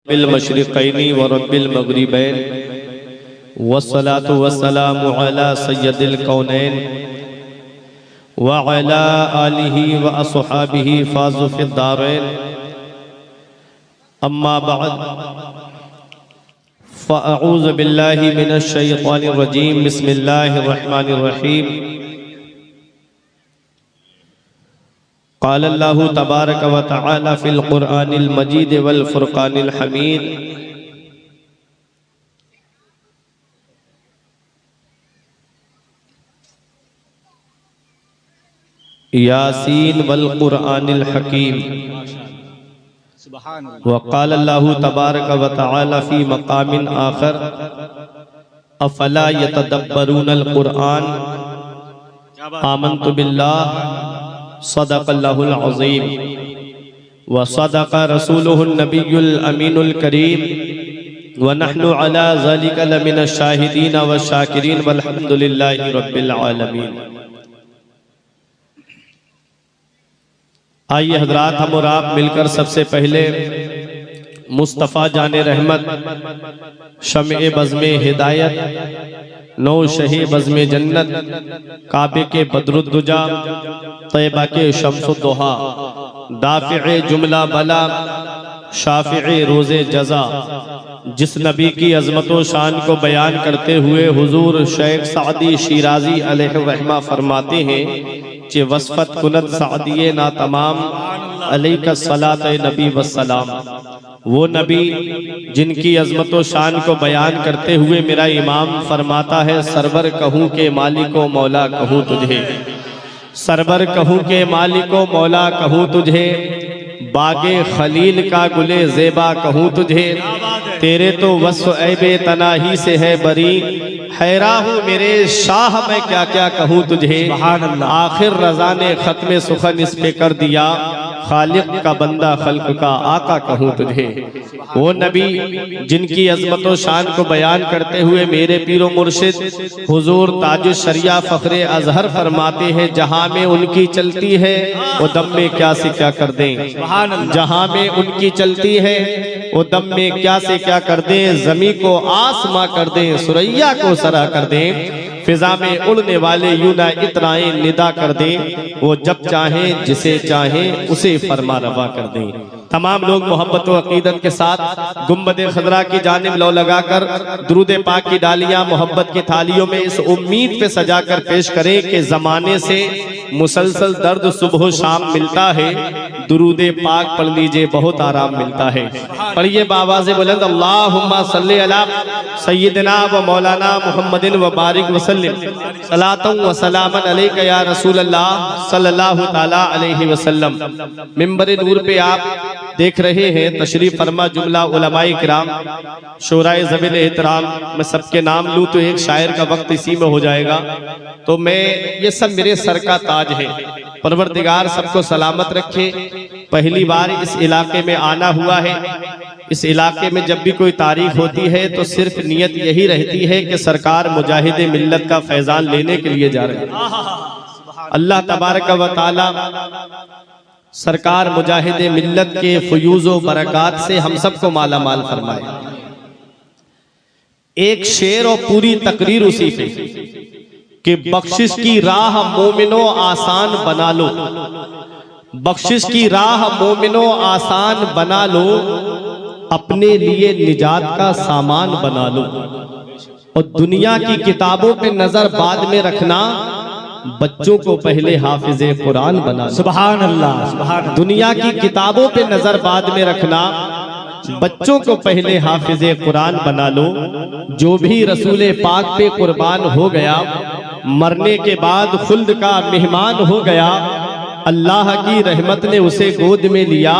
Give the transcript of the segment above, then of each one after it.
Bill मशरिक़ैनि व रब्बिल मग़रिबैन वस्सलातु वस्सलामु अला सय्यदिल कौनैन व अला आलिहि व अस्हाबिहि फाज़ु फ़िद्दारैन अम्मा बअद फ़अऊज़ु बिल्लाहि मिनश शैतानिर रजीम बिस्मिल्लाहिर रहमानिर रहीम क़ाल अल्लाहु तबारक व तआला फ़िल क़ुरआनिल मजीद वल फ़ुरक़ानिल हमीद यासीन वल क़ुरआनिल हकीम व क़ाल अल्लाहु तबारक व तआला फ़ी मक़ामिन आख़र अफ़ला यतदब्बरूनल क़ुरआन आमन्तु बिल्लाह सदक़ल्लाहुल अज़ीम व सदक़ रसूलुहुन नबियुल अमीनुल करीम व नहनु अला ज़ालिका लमिनश शाहिदीन व शाकिरीन वल्हम्दुलिल्लाहि रब्बिल आलमीन। आइए हज़रात, हम और आप मिलकर सबसे पहले मुस्तफ़ा जाने रहमत शम्ए बज़्मे हिदायत नौ शहे बज़्मे जन्नत काबे के बदरुद्दुजा तैयबा के शम्सुद्दुहा दाफ़िए जुमला बला शाफ़िए रोज़े जज़ा जिस नबी की अज़मत व शान को बयान करते हुए हुज़ूर शेख सादी शिराज़ी अलैहि रहमा फरमाते हैं कि वस्फ़त कुनत सादिये ना तमाम अलैका सलात नबी वस्सलाम। वो नबी जिनकी अज़मत व शान को बयान करते हुए मेरा इमाम फरमाता है, सरवर कहूँ के मालिको मौला कहूँ तुझे, सरवर कहूँ के मालिको मौला कहूँ तुझे, बागे खलील का गुले ज़ेबा कहूँ तुझे, तेरे तो वस्फ़ ऐबे तनाही से है बरी, हैरा हूँ मेरे शाह मैं क्या क्या कहूँ तुझे। आखिर रज़ा ने ख़त्म सुखन इस पे कर दिया, खालिक का बंदा खल्क का आका कहूँ तुझे। वो नबी जिनकी अज़मत व शान को बयान करते हुए मेरे पीरो मुर्शिद हुजूर ताजुश शरिया फ़ख्रे अज़हर फरमाते हैं, जहाँ में उनकी चलती है वो दम में क्या से क्या कर दें, जहाँ में उनकी चलती है वो दम में क्या से क्या कर दें, ज़मी को आसमां कर दें, सुरैया को सरा कर दें, फिजा में उड़ने वाले यूना इतराएं निदा कर दें, वो जब चाहें जिसे चाहें उसे फरमा रवा कर दें। तमाम लोग मोहब्बत व अकीदत के साथ गुम्बद खजरा की जानिब लौ लगाकर दुरूद पाक की डालियां मोहब्बत की थालियों में इस उम्मीद पे सजा कर पेश करें कि जमाने से मुसलसल दर्द सुबह शाम मिलता है, दुरूद पाक पढ़ लीजिए बहुत आराम मिलता है। पढ़िए बावाज़े बुलंद, अल्लाहुम्मा सल्ली अला सय्यिदना व मौलाना मुहम्मदिन व बारिक वसल्लिम सलातन व सलामन अलैका या रसूल अल्लाह सल्लल्लाहु ताला अलैहि वसल्लम। मिंबर नूर पे आप देख रहे हैं तशरीफ फरमा जुमला उलमाए किराम शोराए ज़मीन एहतराम। मैं सबके नाम लूँ तो एक शायर का वक्त इसी में हो जाएगा, तो मैं ये सब मेरे सर का ताज है। परवरदिगार सबको सलामत रखे। पहली बार इस इलाके में आना हुआ है। इस इलाके में जब भी कोई तारीख होती है तो सिर्फ नियत यही रहती है कि सरकार मुजाहिद मिल्लत का फैजान लेने के लिए जा रहे हैं। अल्लाह तबारक व तआला सरकार मुजाहिद मिल्लत के फयूज़ो बरक़ात से हम सबको माला माल फरमाए। एक शेर और पूरी तकरीर उसी पे कि बख्शिश की राह मोमिनो आसान बना लो, बख्शिश की राह मोमिनो आसान बना लो, अपने लिए निजात का सामान बना लो। और दुनिया की किताबों पे नजर बाद में रखना, बच्चों को पहले हाफिज़े कुरान बना लो। सुभान अल्लाह, सुभान। दुनिया की किताबों पे नजर बाद में रखना, बच्चों को पहले हाफिज़े कुरान बना लो। जो भी रसूले पाक पे कुर्बान हो गया, मरने के बाद खुल्द का मेहमान हो गया, अल्लाह की रहमत ने उसे गोद में लिया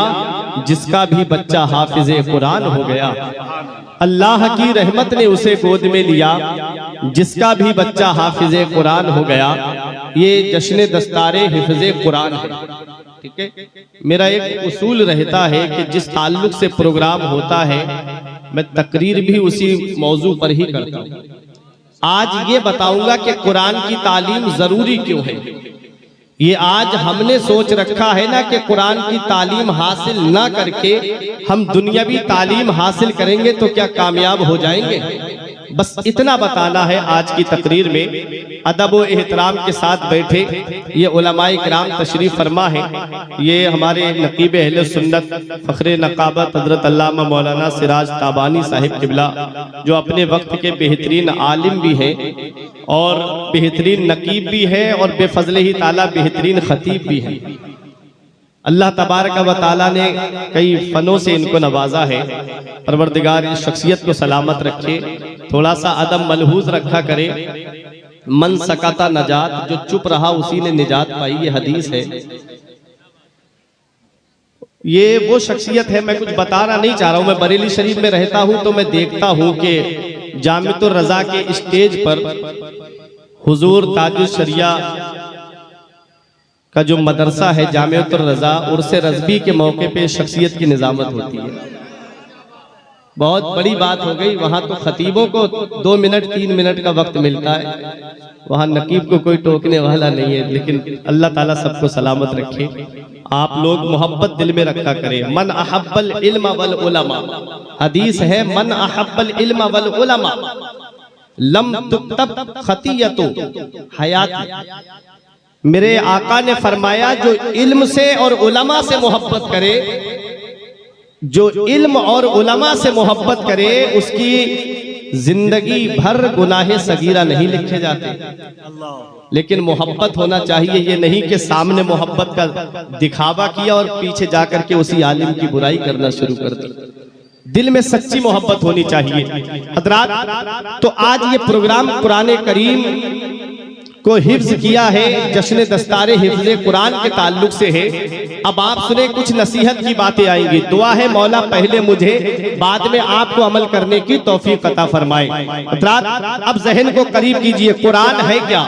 जिसका भी बच्चा हाफिज़े कुरान हो गया। अल्लाह की रहमत ने उसे गोद में लिया जिसका भी बच्चा हाफिज़े कुरान हो गया। ये जश्न दस्तारे हिफ्ज़े कुरान है। ठीक है, मेरा एक उसूल रहता है कि जिस ताल्लुक से प्रोग्राम होता है मैं तकरीर भी उसी मौजू पर ही करता हूँ। आज ये बताऊंगा कि कुरान की तालीम जरूरी क्यों है। ये आज हमने सोच रखा है ना कि कुरान की तालीम हासिल ना करके हम दुनियावी तालीम हासिल करेंगे तो क्या कामयाब हो जाएंगे। बस इतना बताना है आज की तकरीर में। अदब व एहतराम के साथ बैठे ये उलमाए किराम तशरीफ फरमा है। ये हमारे नकीब अहले सुन्नत फ़ख्रे नकाबत हज़रत अल्लामा मौलाना सिराज ताबानी साहिब किबला, जो अपने वक्त के बेहतरीन आलिम भी हैं और बेहतरीन नकीब भी है और बेफजले ही ताला बेहतरीन खतीब भी है। अल्लाह तबारक व तआला ने कई फनों से इनको नवाजा है। परवरदिगार इस शख्सियत को सलामत रखे, थोड़ा सा अदब मलहूज रखा करे। मन सकाता नजात, जो चुप रहा उसी ने निजात पाई, ये हदीस है। ये वो शख्सियत है, मैं कुछ बताना नहीं चाह रहा हूं। मैं बरेली शरीफ में रहता हूं तो मैं देखता हूं कि जामिअतुर रज़ा के स्टेज पर हुजूर ताजुल शरिया का जो मदरसा है जामिअतुर रज़ा, उर्से रज़बी के मौके पे शख्सियत की निज़ामत होती है। बहुत बड़ी बात हो गई। वहां तो खतीबों को 2 मिनट 3 मिनट का वक्त मिलता है, वहां नकीब को कोई टोकने वाला नहीं है। लेकिन अल्लाह ताला सबको सलामत रखे। आप लोग मोहब्बत दिल में रखा करें। मन अहब्बल इल्म वल उलमा, हदीस है, मन अहब्बल इल्म वल उलमा लम तुक्तब खतियतु हयात। मेरे आका ने फरमाया जो इल्म से और उलमा से मोहब्बत करे, जो इल्म और उलमा से मोहब्बत करे, उसकी जिंदगी भर गुनाहे सगीरा नहीं लिखे जाते। लेकिन मोहब्बत होना चाहिए, ये नहीं कि सामने मोहब्बत का दिखावा किया और पीछे जाकर के उसी आलिम की बुराई करना शुरू कर दी। दिल में सच्ची मोहब्बत होनी चाहिए हजरात। तो आज ये प्रोग्राम कुरान करीम को हिफ्ज किया है, जश्न दस्तारे हिफ्ज कुरान के ताल्लुक से है। अब आप सुने, कुछ नसीहत की बातें आएंगी। दुआ है मौला पहले मुझे, बाद में आपको अमल करने की तौफीक अता फरमाए। अब जहन को करीब कीजिए। कुरान है क्या?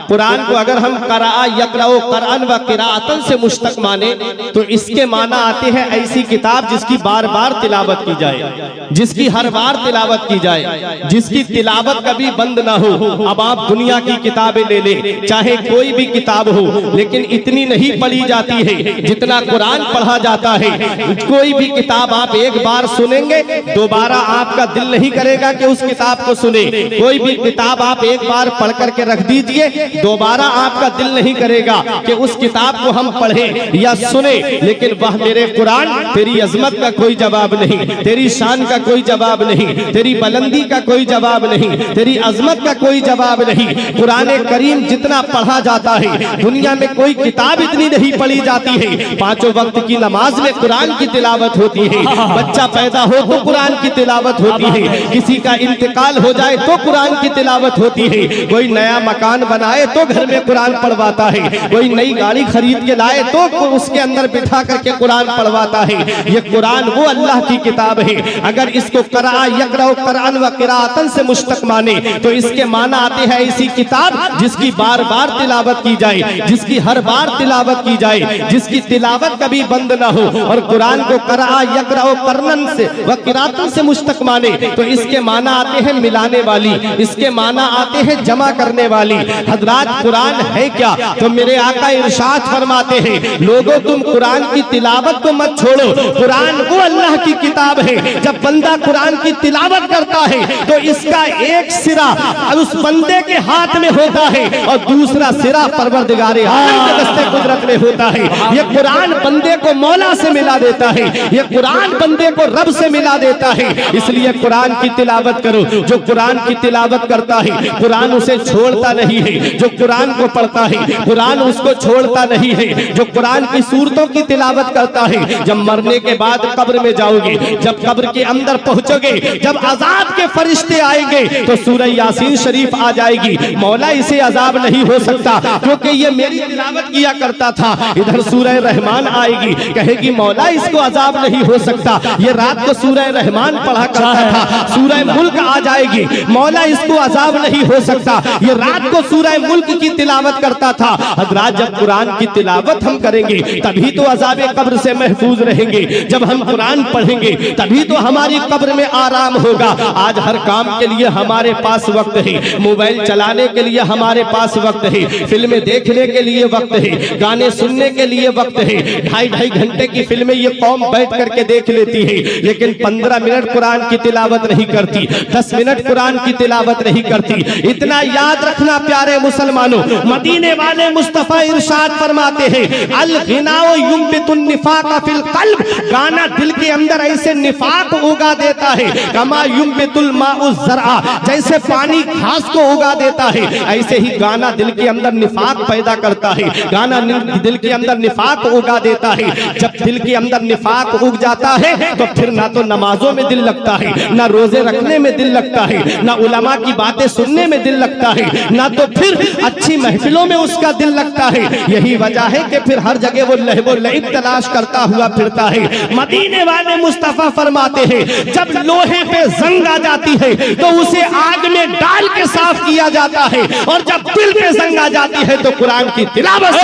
कुरान को अगर हम क़रा यक़राउ क़रअन व क़िराअतन से मुश्तक़ माने तो इसके माना आते हैं ऐसी किताब जिसकी बार बार तिलावत की जाए, जिसकी हर बार तिलावत की जाए, जिसकी तिलावत कभी बंद ना हो। अब आप दुनिया की किताबें ले ले, चाहे कोई भी किताब हो, लेकिन इतनी नहीं पढ़ी जाती है जितना कुरान पढ़ा जाता है। कोई भी किताब आप एक बार सुनेंगे, दोबारा आपका दिल नहीं करेगा कि उस किताब को सुने। कोई भी किताब आप एक बार पढ़ करके रख दीजिए, दोबारा आपका दिल नहीं करेगा कि उस किताब को हम पढ़े या सुने। लेकिन वह मेरे कुरान, तेरी अजमत का कोई जवाब नहीं, तेरी शान का कोई जवाब नहीं, तेरी बुलंदी का कोई जवाब नहीं, तेरी अजमत का कोई जवाब नहीं। कुरान करीम जितना पढ़ा जाता है, दुनिया में कोई किताब इतनी नहीं पढ़ी जाती है। 5 वक्त की नमाज में कुरान की तिलावत होती है। बच्चा पैदा हो तो कुरान की तिलावत होती है, किसी का इंतकाल हो जाए तो कुरान की तिलावत होती है, कोई नया मकान बनाए तो घर में कुरान पढ़वाता है, कोई नई गाड़ी खरीद के लाए तो उसके अंदर बिठा करके कुरान पढ़वाता है। ये कुरान वो अल्लाह की किताब है। अगर इसको क़रा यक़राउ क़रअन व क़िराअतन से मुश्तक़ माने तो इसके माना आते हैं ऐसी किताब जिसकी बार बार तिलावत की जाए, जिसकी हर बार तिलावत की जाए, जिसकी तिलावत कभी बंद ना हो। और कुरान को क़रा यक़राउ क़रअन से व क़िराअतन से मुश्तक़ माने तो इसके माना आते हैं मिलाने वाली, इसके माना आते हैं जमा करने वाली। हजरात कुरान है क्या? तो मेरे आका इरशाद फरमाते हैं, लोगों तुम कुरान की तिलावत को मत छोड़ो। कुरान वो अल्लाह की किताब है, जब बंदा कुरान की तिलावत करता है तो इसका एक सिरा उस बंदे के हाथ में होता है और दूसरा सिरा परवरदिगारे आलम के दस्ते कुदरत में होता है। ये कुरान बंदे को मौला से मिला देता है, ये कुरान बंदे को रब से मिला देता है। इसलिए कुरान की तिलावत करो। जो कुरान की तिलावत करता है कुरान उसे छोड़ता नहीं है, जो कुरान को पढ़ता है कुरान उसको छोड़ता नहीं है। जो कुरान की सूरतों की तिलावत करता है, जब मरने के बाद कब्र में जाओगे, जब कब्र के अंदर पहुंचोगे, जब अजाब के फरिश्ते आएंगे तो सूरह यासीन शरीफ आ जाएगी। मौला इसे अजाब नहीं हो सकता क्योंकि ये मेरी तिलावत किया करता था। इधर सूरह रहमान आएगी, कहेगी मौला इसको अजाब नहीं हो सकता, ये रात को सूरह रहमान पढ़ा करता था। सूरह मुल्क आ जाएगी, मौला इसको अजाब नहीं हो सकता, ये रात को सूरह मुल्क की तिलावत करता था। हजरात जब कुरान की तिलावत हम करेंगे तभी तो अजाब कब्र से महफूज रहेंगे। जब हम कुरान पढ़ेंगे तभी तो हमारी कब्र में आराम होगा। आज हर काम के लिए हमारे पास वक्त है, मोबाइल चलाने के लिए हमारे हमारे पास वक्त है, फिल्में देखने के लिए वक्त है, गाने सुनने के लिए वक्त है। 2.5 घंटे की फिल्में ये कौम बैठ करके देख लेती है, लेकिन 15 मिनट कुरान की तिलावत नहीं करती, 10 मिनट कुरान की तिलावत नहीं करती। इतना याद रखना प्यारे मुसलमानों, मदीने वाले मुस्तफा इरशाद फरमाते हैं, अल गिनाओ युंबितुन निफाक फिल कल्ब, गाना दिल के अंदर ऐसे निफाक उगा देता है, कमा युंबितुल माउ ज़रआ, जैसे पानी घास को उगा देता है, ऐसे ही गाना दिल के अंदर निफाक पैदा करता है, गाना दिल के अंदर निफाक उगा देता है। जब दिल के अंदर निफाक उग जाता है तो फिर ना तो नमाजों में दिल लगता है, ना रोजे रखने में दिल लगता है, ना उलमा की बातें सुनने में दिल लगता है, ना तो फिर अच्छी महफिलों में उसका दिल लगता है। यही वजह है कि फिर हर जगह वो लहबो लईब तलाश करता हुआ फिरता है। मदीने वाले मुस्तफा फरमाते हैं, जब लोहे पे जंग आ जाती है तो उसे आग में डाल के साफ किया जाता है, और जब दिल पे जंग आ जाती है तो कुरान की तिलावत।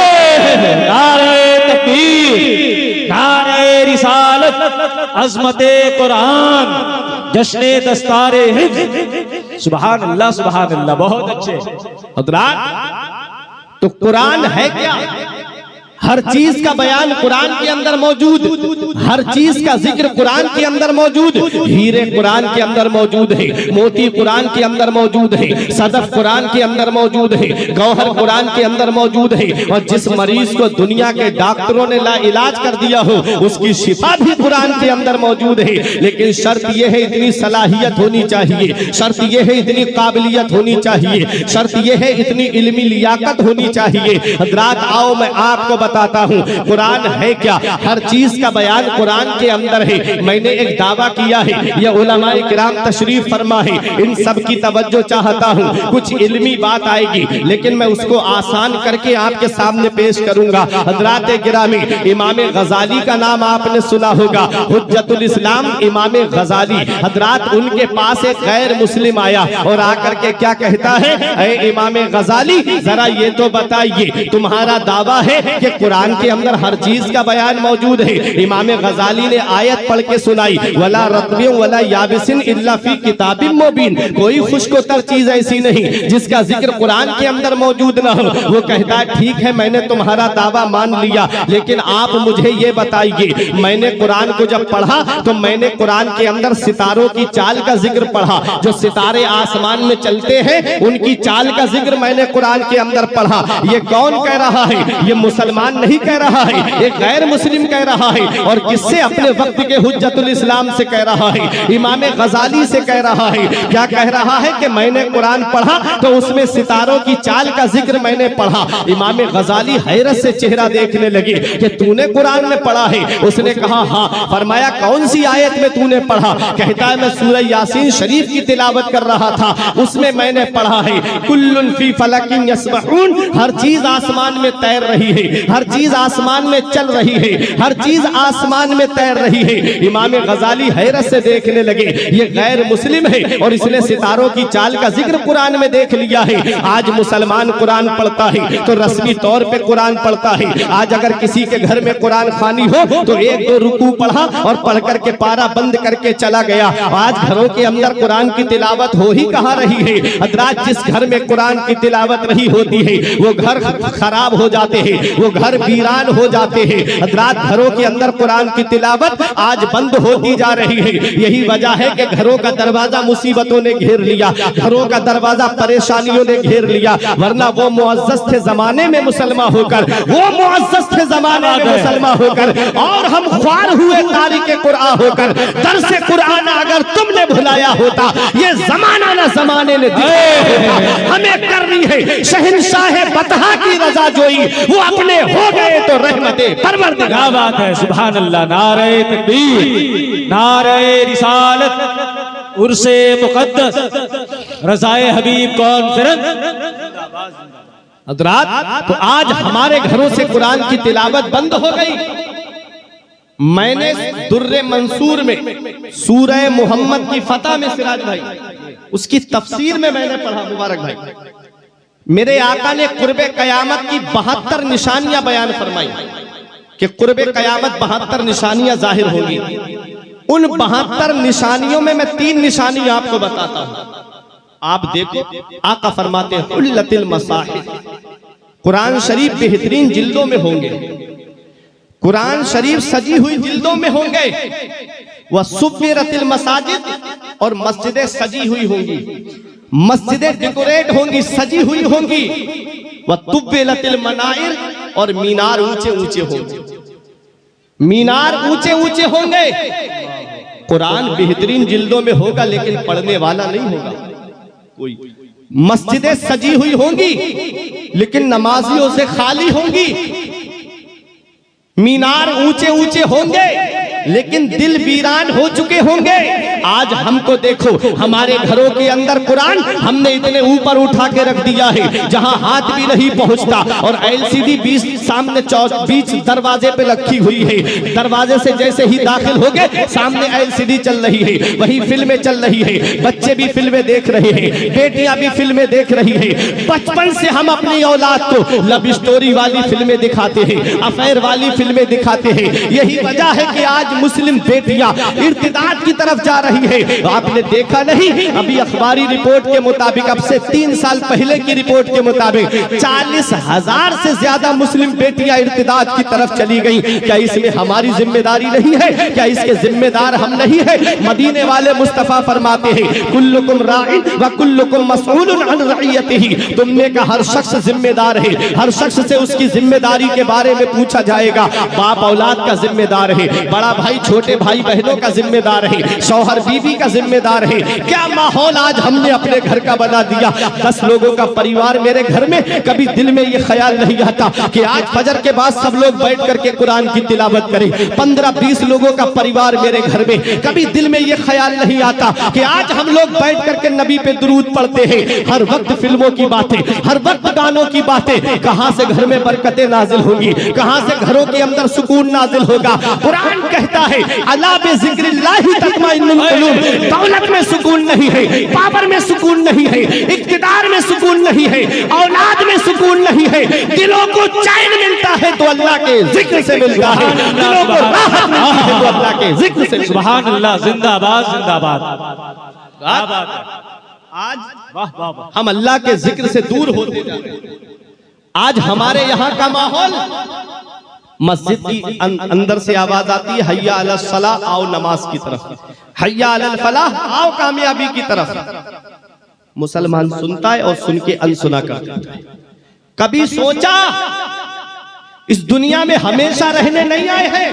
नारे तकबीर, नारे रिसालत, अज़मते कुरान, जश्ने दस्तारे हिफ्ज़, सुभान अल्लाह सुभान अल्लाह। बहुत अच्छे हज़रात, तो कुरान है क्या? हर चीज का बयान कुरान के अंदर मौजूद, हर चीज का जिक्र कुरान के अंदर मौजूद। हीरे कुरान के अंदर मौजूद है, मोती कुरान के अंदर मौजूद है, सदफ कुरान के अंदर मौजूद है, गौहर कुरान के अंदर मौजूद है। और जिस मरीज को दुनिया के डॉक्टरों ने ला इलाज कर दिया हो, उसकी शिफा भी कुरान के अंदर मौजूद है। लेकिन शर्त यह है, इतनी सलाहियत होनी चाहिए, शर्त यह है, इतनी काबिलियत होनी चाहिए, शर्त यह है, इतनी इल्मी लियाकत होनी चाहिए। हज़रात आओ मैं आपको बताता हूँ कुरान है क्या। हर चीज का बयान कुरान के अंदर है। मैंने एक दावा किया है, ये उलमाए किराम तशरीफ फरमा है, इन सब की तवज्जो चाहता हूँ। कुछ इल्मी बात आएगी लेकिन मैं उसको आसान करके आपके सामने पेश करूंगा। हज़रात गिरामी, इमाम गजाली का नाम आपने सुना होगा, हुज्जतुल इस्लाम इमाम गजाली। हज़रात, उनके पास एक गैर मुस्लिम आया और आकर के क्या कहता है, ऐ इमाम गजाली, जरा ये तो बताइए, तुम्हारा दावा है कि कुरान के अंदर हर चीज का बयान मौजूद है। इमाम गजाली ने आयत पढ़ के सुनाई, वला रत्बिन वला याबिसिन इल्ला फी किताबिन मुबीन, कोई खुश्कोतर चीज ऐसी नहीं जिसका जिक्र कुरान के अंदर मौजूद ना हो। वो कहता है ठीक है, मैंने तुम्हारा दावा मान लिया, लेकिन आप मुझे ये बताइए, मैंने कुरान को जब पढ़ा तो मैंने कुरान के अंदर सितारों की चाल का जिक्र पढ़ा, जो सितारे आसमान में चलते हैं उनकी चाल का जिक्र मैंने कुरान के अंदर पढ़ा। ये कौन कह रहा है? ये मुसलमान नहीं कह रहा है, एक गैर मुस्लिम कह रहा है। और किससे? अपने वक्त के हुज्जतुल इस्लाम से कह रहा है, इमाम गजाली से कह रहा है। क्या कह रहा है कि मैंने कुरान पढ़ा तो उसमें सितारों की चाल का जिक्र मैंने पढ़ा। इमाम गजाली हैरत से चेहरा देखने लगे कि तूने कुरान में पढ़ा है? उसने कहा हाँ। फरमाया कौन सी आयत में तूने पढ़ा? कहता है मैं सूरह यासीन शरीफ की तिलावत कर रहा था, उसमें मैंने पढ़ा है, कुल्लुन फी फलकिन यस्बहून, हर चीज आसमान में तैर रही है, हर चीज आसमान में चल रही है, हर चीज आसमान में तैर रही है। इमाम गजाली हैरत से देखने लगे, ये गैर मुस्लिम है और इसने सितारों की चाल का जिक्र कुरान में देख लिया है। आज मुसलमान कुरान पढ़ता है तो रस्मी तौर पे कुरान पढ़ता है। आज अगर किसी के घर में कुरान खानी हो तो 1-2 रुकू पढ़ा और पढ़ करके पारा बंद करके चला गया। आज घरों के अंदर कुरान की तिलावत हो ही कहाँ रही है। हज़रात, जिस घर में कुरान की तिलावत नहीं होती है वो घर खराब हो जाते हैं, वो घर वीरान हो जाते हैं। हज़रात, घरों के अंदर कुरान की तिलावत आज बंद होती जा रही है। यही वजह है कि घरों का दरवाजा मुसीबतों ने घेर लिया, घरों का दरवाजा परेशानियों ने घेर लिया। वरना वो मुअज़्ज़ज़ थे जमाने में मुसलमान होकर, वो मुअज़्ज़ज़ थे जमाने में मुसलमान होकर, और हम ख्वार हुए तारीके कुरान होकर। दरसे कुरान अगर तुमने भुलाया होता, ये जमाना ना जमाने ने हमें करनी है शहंशाह बतहा की रजा जोई, वो अपने हो गए तो रहमते परवरदिगार। क्या बात है, सुभान अल्लाह। नारे तकबीर, नारे रिसालत, उर्से मुक़द्दस, रज़ाए हबीब कॉन्फ्रेंस। हज़रात, तो आज हमारे घरों से कुरान की तिलावत बंद हो गई। मैंने दुर्रे मंसूर में सूरह मोहम्मद की फतह में, सिराज भाई, उसकी तफसीर में मैंने पढ़ा, मुबारक भाई, मेरे आका ने कुर्बे कयामत की 72 निशानियां बयान फरमाई कि कुर्बे कयामत 72 निशानियां जाहिर होंगी। उन 72 निशानियों में मैं 3 निशानी आपको बताता हूं। आप देखो, आका फरमाते हैं हुल्लतिल मसाहिफ, कुरान शरीफ बेहतरीन जिल्दों में होंगे, कुरान शरीफ सजी हुई जिल्दों में होंगे। वह सुव्विरतिल मसाजिद, और मस्जिदें सजी हुई होंगी, मस्जिदें डेकोरेट होंगी, सजी हुई होंगी। वह तुव्विलतिल मनाइर, और मीनार ऊंचे ऊंचे होंगे, मीनार ऊंचे ऊंचे होंगे। कुरान बेहतरीन जिल्दों में होगा लेकिन पढ़ने वाला नहीं होगा कोई। मस्जिदें सजी हुई होंगी लेकिन नमाजियों से खाली होंगी। मीनार ऊंचे ऊंचे होंगे लेकिन दिल वीरान हो चुके होंगे। आज हमको देखो, हमारे घरों के अंदर कुरान हमने इतने ऊपर उठा के रख दिया है जहां हाथ भी नहीं पहुंचता, और एलसीडी सामने बीच दरवाजे पे रखी हुई है। दरवाजे से जैसे ही दाखिल हो गए सामने एलसीडी चल रही है, वही फिल्में चल रही है, बच्चे भी फिल्में देख रहे हैं, बेटियां भी फिल्में देख रही है। बचपन से हम अपनी औलाद को लव स्टोरी वाली फिल्में दिखाते हैं, अफेयर वाली फिल्में दिखाते हैं। यही वजह है कि आज मुस्लिम बेटियां इर्तिदाद की तरफ जा रही है। आपने देखा नहीं, अभी अखबारी रिपोर्ट के मुताबिक, अब से 3 साल पहले की रिपोर्ट के मुताबिक 40,000 से ज्यादा मुस्लिम बेटियां इर्तिदाद की तरफ चली गई। क्या इसमें हमारी जिम्मेदारी नहीं है? क्या इसके जिम्मेदार हम नहीं है? मदीने वाले मुस्तफा फरमाते हैं कुल्लुकुम राइन व कुल्लुकुम मसऊलुन अन रइयतिही, तुमने का हर शख्स जिम्मेदार है, हर शख्स से उसकी जिम्मेदारी के बारे में पूछा जाएगा। बाप औलाद का जिम्मेदार है, बड़ा भाई छोटे भाई बहनों का जिम्मेदार है, शौहर बीवी का जिम्मेदार है। क्या माहौल आज हमने अपने घर का बना दिया। 10 लोगों का परिवार मेरे घर में, कभी दिल में ये ख्याल नहीं आता कि आज फजर के बाद सब लोग बैठ करके कुरान की तिलावत करें। 15-20 लोगों का परिवार मेरे घर में, कभी दिल में ये ख्याल नहीं आता कि आज हम लोग बैठ करके नबी पे दुरूद पढ़ते हैं। हर वक्त फिल्मों की बातें, हर वक्त गानों की बातें। कहां से घर में बरकतें नाजिल होंगी, कहां से घरों के अंदर सुकून नाजिल होगा। कुरान कहता है अला बिज़िक्रिल्लाहि तत्मइन्नुल कुलूब, दौलत में सुकून नहीं है, पावर में सुकून नहीं है, इक़्तिदार में सुकून नहीं है, औलाद में सुकून नहीं है। दिलों को चैन मिलता है तो अल्लाह के जिक्र से मिलता है, दिलों को राहत मिलती है तो अल्लाह के जिक्र से। सुभान अल्लाह, जिंदाबाद जिंदाबाद। आज हम अल्लाह के जिक्र से दूर होते जा रहे हैं। आज हमारे यहाँ का माहौल, मस्जिद की अंदर से आवाज आती है हय्या अलस सलाह, आओ नमाज की तरफ, हय्या अलल फलाह, आओ कामयाबी की तरफ। मुसलमान सुनता है और सुन के अनसुना करता है। कभी सोचा इस दुनिया में हमेशा रहने नहीं आए हैं।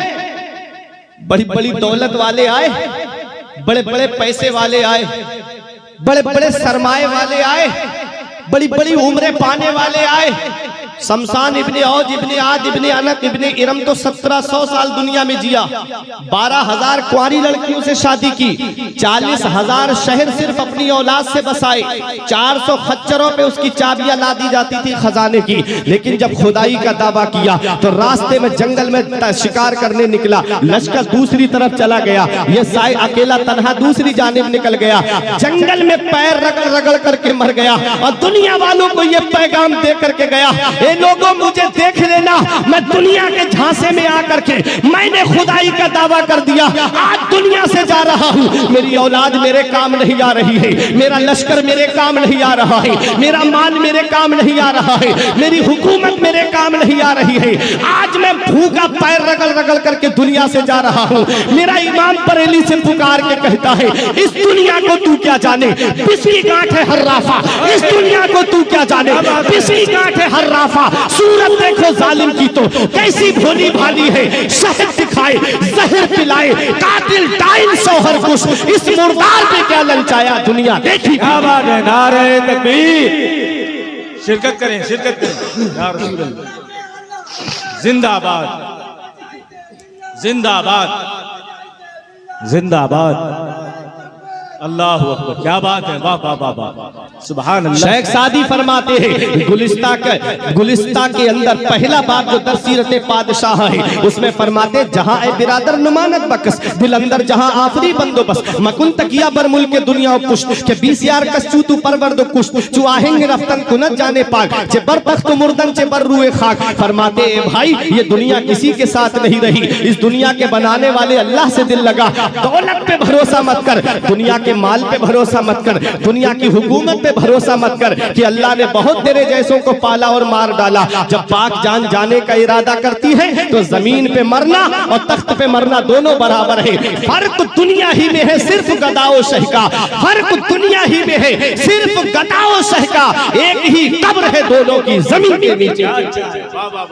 बड़ी बड़ी दौलत वाले आए, बड़े बड़े पैसे वाले आए, बड़े बड़े सरमाए वाले आए, बड़ी बड़ी उम्रें पाने वाले आए। शमशान इब्ने औज इब्ने आद इब्ने अनक इब्ने इरम तो 1700 साल दुनिया में जिया, 12,000 कुंवारी लड़कियों से शादी की, 40,000 शहर सिर्फ अपनी औलाद से बसाए, 400 खच्चरों पे उसकी चाबियां ला दी जाती थी खजाने की। लेकिन जब खुदाई का दावा किया तो रास्ते में जंगल में शिकार करने निकला, लश्कर दूसरी तरफ चला गया, ये साई अकेला तन्हा दूसरी जानिब निकल गया, जंगल में पैर रगड़ रगड़ करके मर गया। और दुनिया वालों को ये पैगाम दे करके गया, ए लोगों मुझे देख लेना, मैं दुनिया के झांसे में आकर के मैंने खुदाई का दावा कर दिया, आज दुनिया से जा रहा हूं। मेरी औलाद मेरे काम नहीं आ रही है, मेरा लश्कर मेरे काम नहीं आ रहा है, मेरा माल मेरे काम नहीं आ रहा है, मेरी हुकूमत मेरे काम नहीं आ रही है। आज मैं भूखा पैर रगड़ रगड़ करके दुनिया से जा रहा हूं। मेरा इमाम बरेली से पुकार के कहता है, इस दुनिया को तू क्या जाने, पिछली गांठ है हर्राफा, इस दुनिया को तू क्या जाने, पिछली गांठ है हर्राफा। सूरत देखो जालिम की तो कैसी भोली भाली है, शहद दिखाए जहर पिलाए, कातिल डाइन शौहर कुश, इस मुर्दार पे क्या ललचाया दुनिया देखी। क्या बात है, नारे तकबीर। शिरकत करें, शिरकत करें। या रसूल अल्लाह, जिंदाबाद जिंदाबाद जिंदाबाद। अल्लाह अकबर, क्या बात है, वाह वाह वाह वाह, सुभान अल्लाह। शेख सादी फरमाते हैं गुलिस्ता के अंदर पहला बाब जो दर सीरत पादशाह है उसमें फरमाते, जहां ए बिरादर नुमानत बकस, दिल अंदर जहां आफरी बंदोबस्त, मकुन तकिया बर मुल्क दुनिया पुष्ट के 20 यार कश्चू तू परवर दो कुछ चुआहेंगे रफ्तन कुनत जाने पाक, चे बर तख्त मुर्दन चे बर रुए खाक। फरमाते भाई ये दुनिया किसी के साथ नहीं रही, इस दुनिया के बनाने वाले अल्लाह से दिल लगा। दौलत पे भरोसा मत कर, दुनिया के माल पे भरोसा मत कर, दुनिया की हुकूमत पे भरोसा मत कर कि अल्लाह ने बहुत तेरे जैसों को पाला और मार डाला। जब पाक जान जाने का इरादा करती है तो जमीन पे मरना और तख्त पे मरना दोनों बराबर है। फर्क दुनिया ही में है सिर्फ गदाओ शह का, फर्क दुनिया ही में है सिर्फ गदाओ शह का। एक ही कब्र है दोनों की जमीन के नीचे।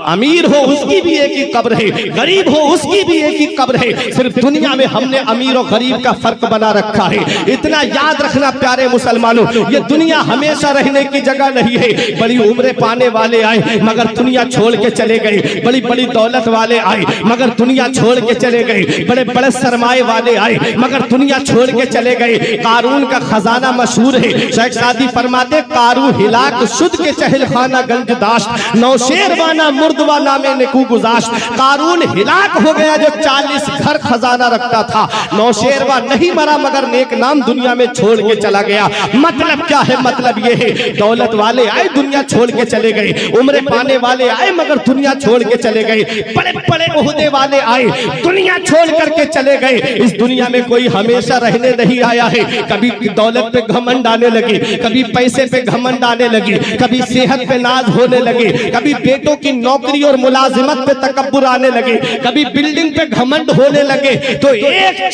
अमीर हो उसकी भी एक ही कब्र है, गरीब हो उसकी भी एक ही कब्र है। सिर्फ दुनिया में हमने अमीर और गरीब का फर्क बना रखा है। इतना याद रखना प्यारे मुसलमानों, ये दुनिया हमेशा रहने की जगह नहीं है। बड़ी उम्रें पाने वाले आए मगर दुनिया छोड़ के चले गए, बड़ी बड़ी दौलत वाले आए मगर दुनिया छोड़ के चले गए, बड़े बड़े सरमाए वाले आए मगर दुनिया छोड़ के चले गए। कारून का खजाना मशहूर है, शेख सादी फरमाते कारू हिलाक शुद्ध के चहल खाना गंज दाश्त, नौशेरवाना मुर्दवा नामे नेकू गुजाश्त। कारून हिलाक हो गया जो 40 घर खजाना रखता था, नौशेरवा नहीं मरा मगर नेक नाम दुनिया में छोड़ के चला गया। मतलब क्या है? मतलब ये है दौलत वाले आए दुनिया छोड़ के चले गए, उम्रे पाने वाले आए मगर दुनिया छोड़ के चले गए, बड़े बड़े ओहदे वाले आए दुनिया छोड़ करके चले गए। इस दुनिया में कोई हमेशा रहने नहीं आया है। कभी दौलत पे घमंड आने लगे, कभी पैसे पे घमंड आने लगे, कभी सेहत पे नाज होने लगे, कभी बेटों की नौकरी और मुलाजिमत पे तकब्बुर आने लगे, कभी बिल्डिंग पे घमंड होने लगे। तो एक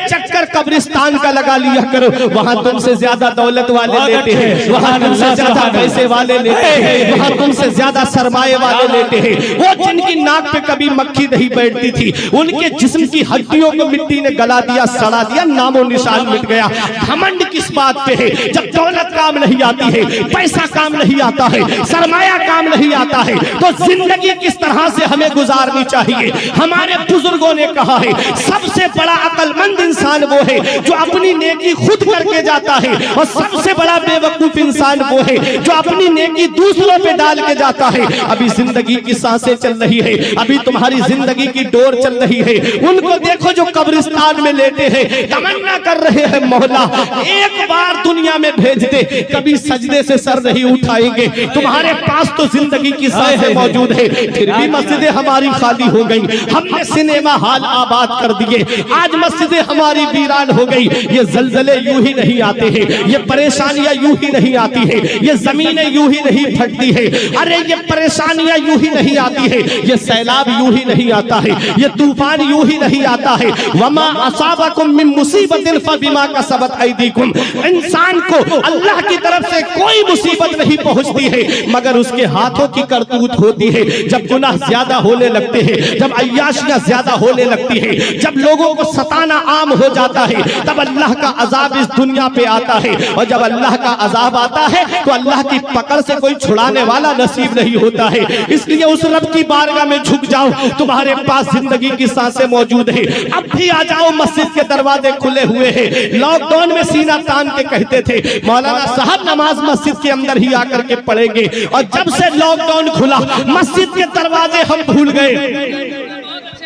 चक्कर कब्रिस्तान का लगा लिया करो, वहां तुमसे ज्यादा दौलत वाले लेते हैं, वहां तुमसे ज्यादा पैसे वाले लेते हैं, वहां तुमसे ज्यादा सरमाए वाले लेते हैं। वो जिनकी नाक पे कभी मक्खी नहीं बैठती थी, उनके जिस्म की हड्डियों को मिट्टी ने गला दिया, सड़ा दिया, नामो निशान मिट गया। घमंड किस बात पे है? जब दौलत काम नहीं आती है, पैसा काम नहीं आता है, सरमाया काम नहीं आता है, तो जिंदगी किस तरह से हमें गुजारनी चाहिए? हमारे बुजुर्गों ने कहा है सबसे बड़ा अक्लमंद इंसान वो है जो अपनी नेकी खुद करके जाता है, और सबसे बड़ा बेवकूफ इंसान वो है जो अपनी नेकी दूसरों पे डाल के जाता है। अभी जिंदगी की सांसें चल रही है, अभी तुम्हारी जिंदगी की डोर चल रही है। उनको देखो जो कब्रिस्तान में लेटे हैं, तमन्ना कर रहे हैं मौला एक बार दुनिया में भेज दे, कभी सजदे से सर नहीं उठाएंगे। तुम्हारे पास तो जिंदगी की सांसें मौजूद है, फिर भी मस्जिदें हमारी खाली हो गई। हमने सिनेमा हॉल आबाद कर दिए, आज मस्जिदें हमारी वीरान हो गई। ये जलजले यूं ही नहीं आते हैं, ये परेशानियां यूं ही नहीं आती है, ये जमीनें यूं ही नहीं फटती है। अरे ये परेशानियां यूं ही नहीं आती है, ये सैलाब यूं ही नहीं आता है, ये तूफान यूं ही नहीं आता है। वमा असाबकुम मिन मुसीबतिन फबिमा कसबत ऐदीकुम। इंसान को अल्लाह की तरफ से कोई मुसीबत नहीं पहुंचती है मगर उसके हाथों की करतूत होती है। जब गुनाह ज्यादा होने लगते हैं, जब अय्याशियां ज्यादा होने लगती है, जब लोगों को सताना आम हो जाता है, तब अल्लाह का अजाब इस दुनिया पे आता है। और जब अल्लाह का अजाब आता है तो अल्लाह की पकड़ से कोई छुड़ाने वाला नसीब नहीं होता है। इसलिए उस रब की बारगाह में झुक जाओ, तुम्हारे पास जिंदगी की सांसें मौजूद है। अब भी आ जाओ, मस्जिद के दरवाजे खुले हुए हैं। लॉकडाउन में सीना तान के कहते थे मौलाना साहब नमाज मस्जिद के अंदर ही आकर के पढ़ेंगे, और जब से लॉकडाउन खुला मस्जिद के दरवाजे हम भूल गए।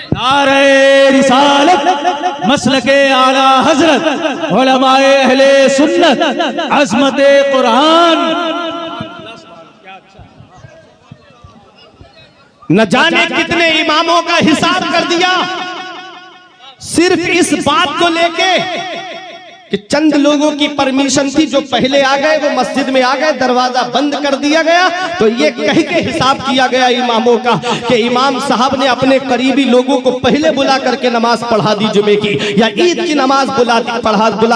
नारे रिसालत मसलके आला हजरत उलमाए अहले सुन्नत अज़मते कुरान। न जाने कितने इमामों का हिसाब कर दिया सिर्फ इस बात को लेके कि चंद लोगों की परमिशन थी जो पहले आ गए, वो मस्जिद में आ गए, दरवाजा बंद कर दिया गया। तो ये कह के हिसाब किया गया इमामों का कि इमाम साहब ने अपने करीबी लोगों को पहले बुला करके नमाज पढ़ा दी, जुमे की या ईद की नमाज बुला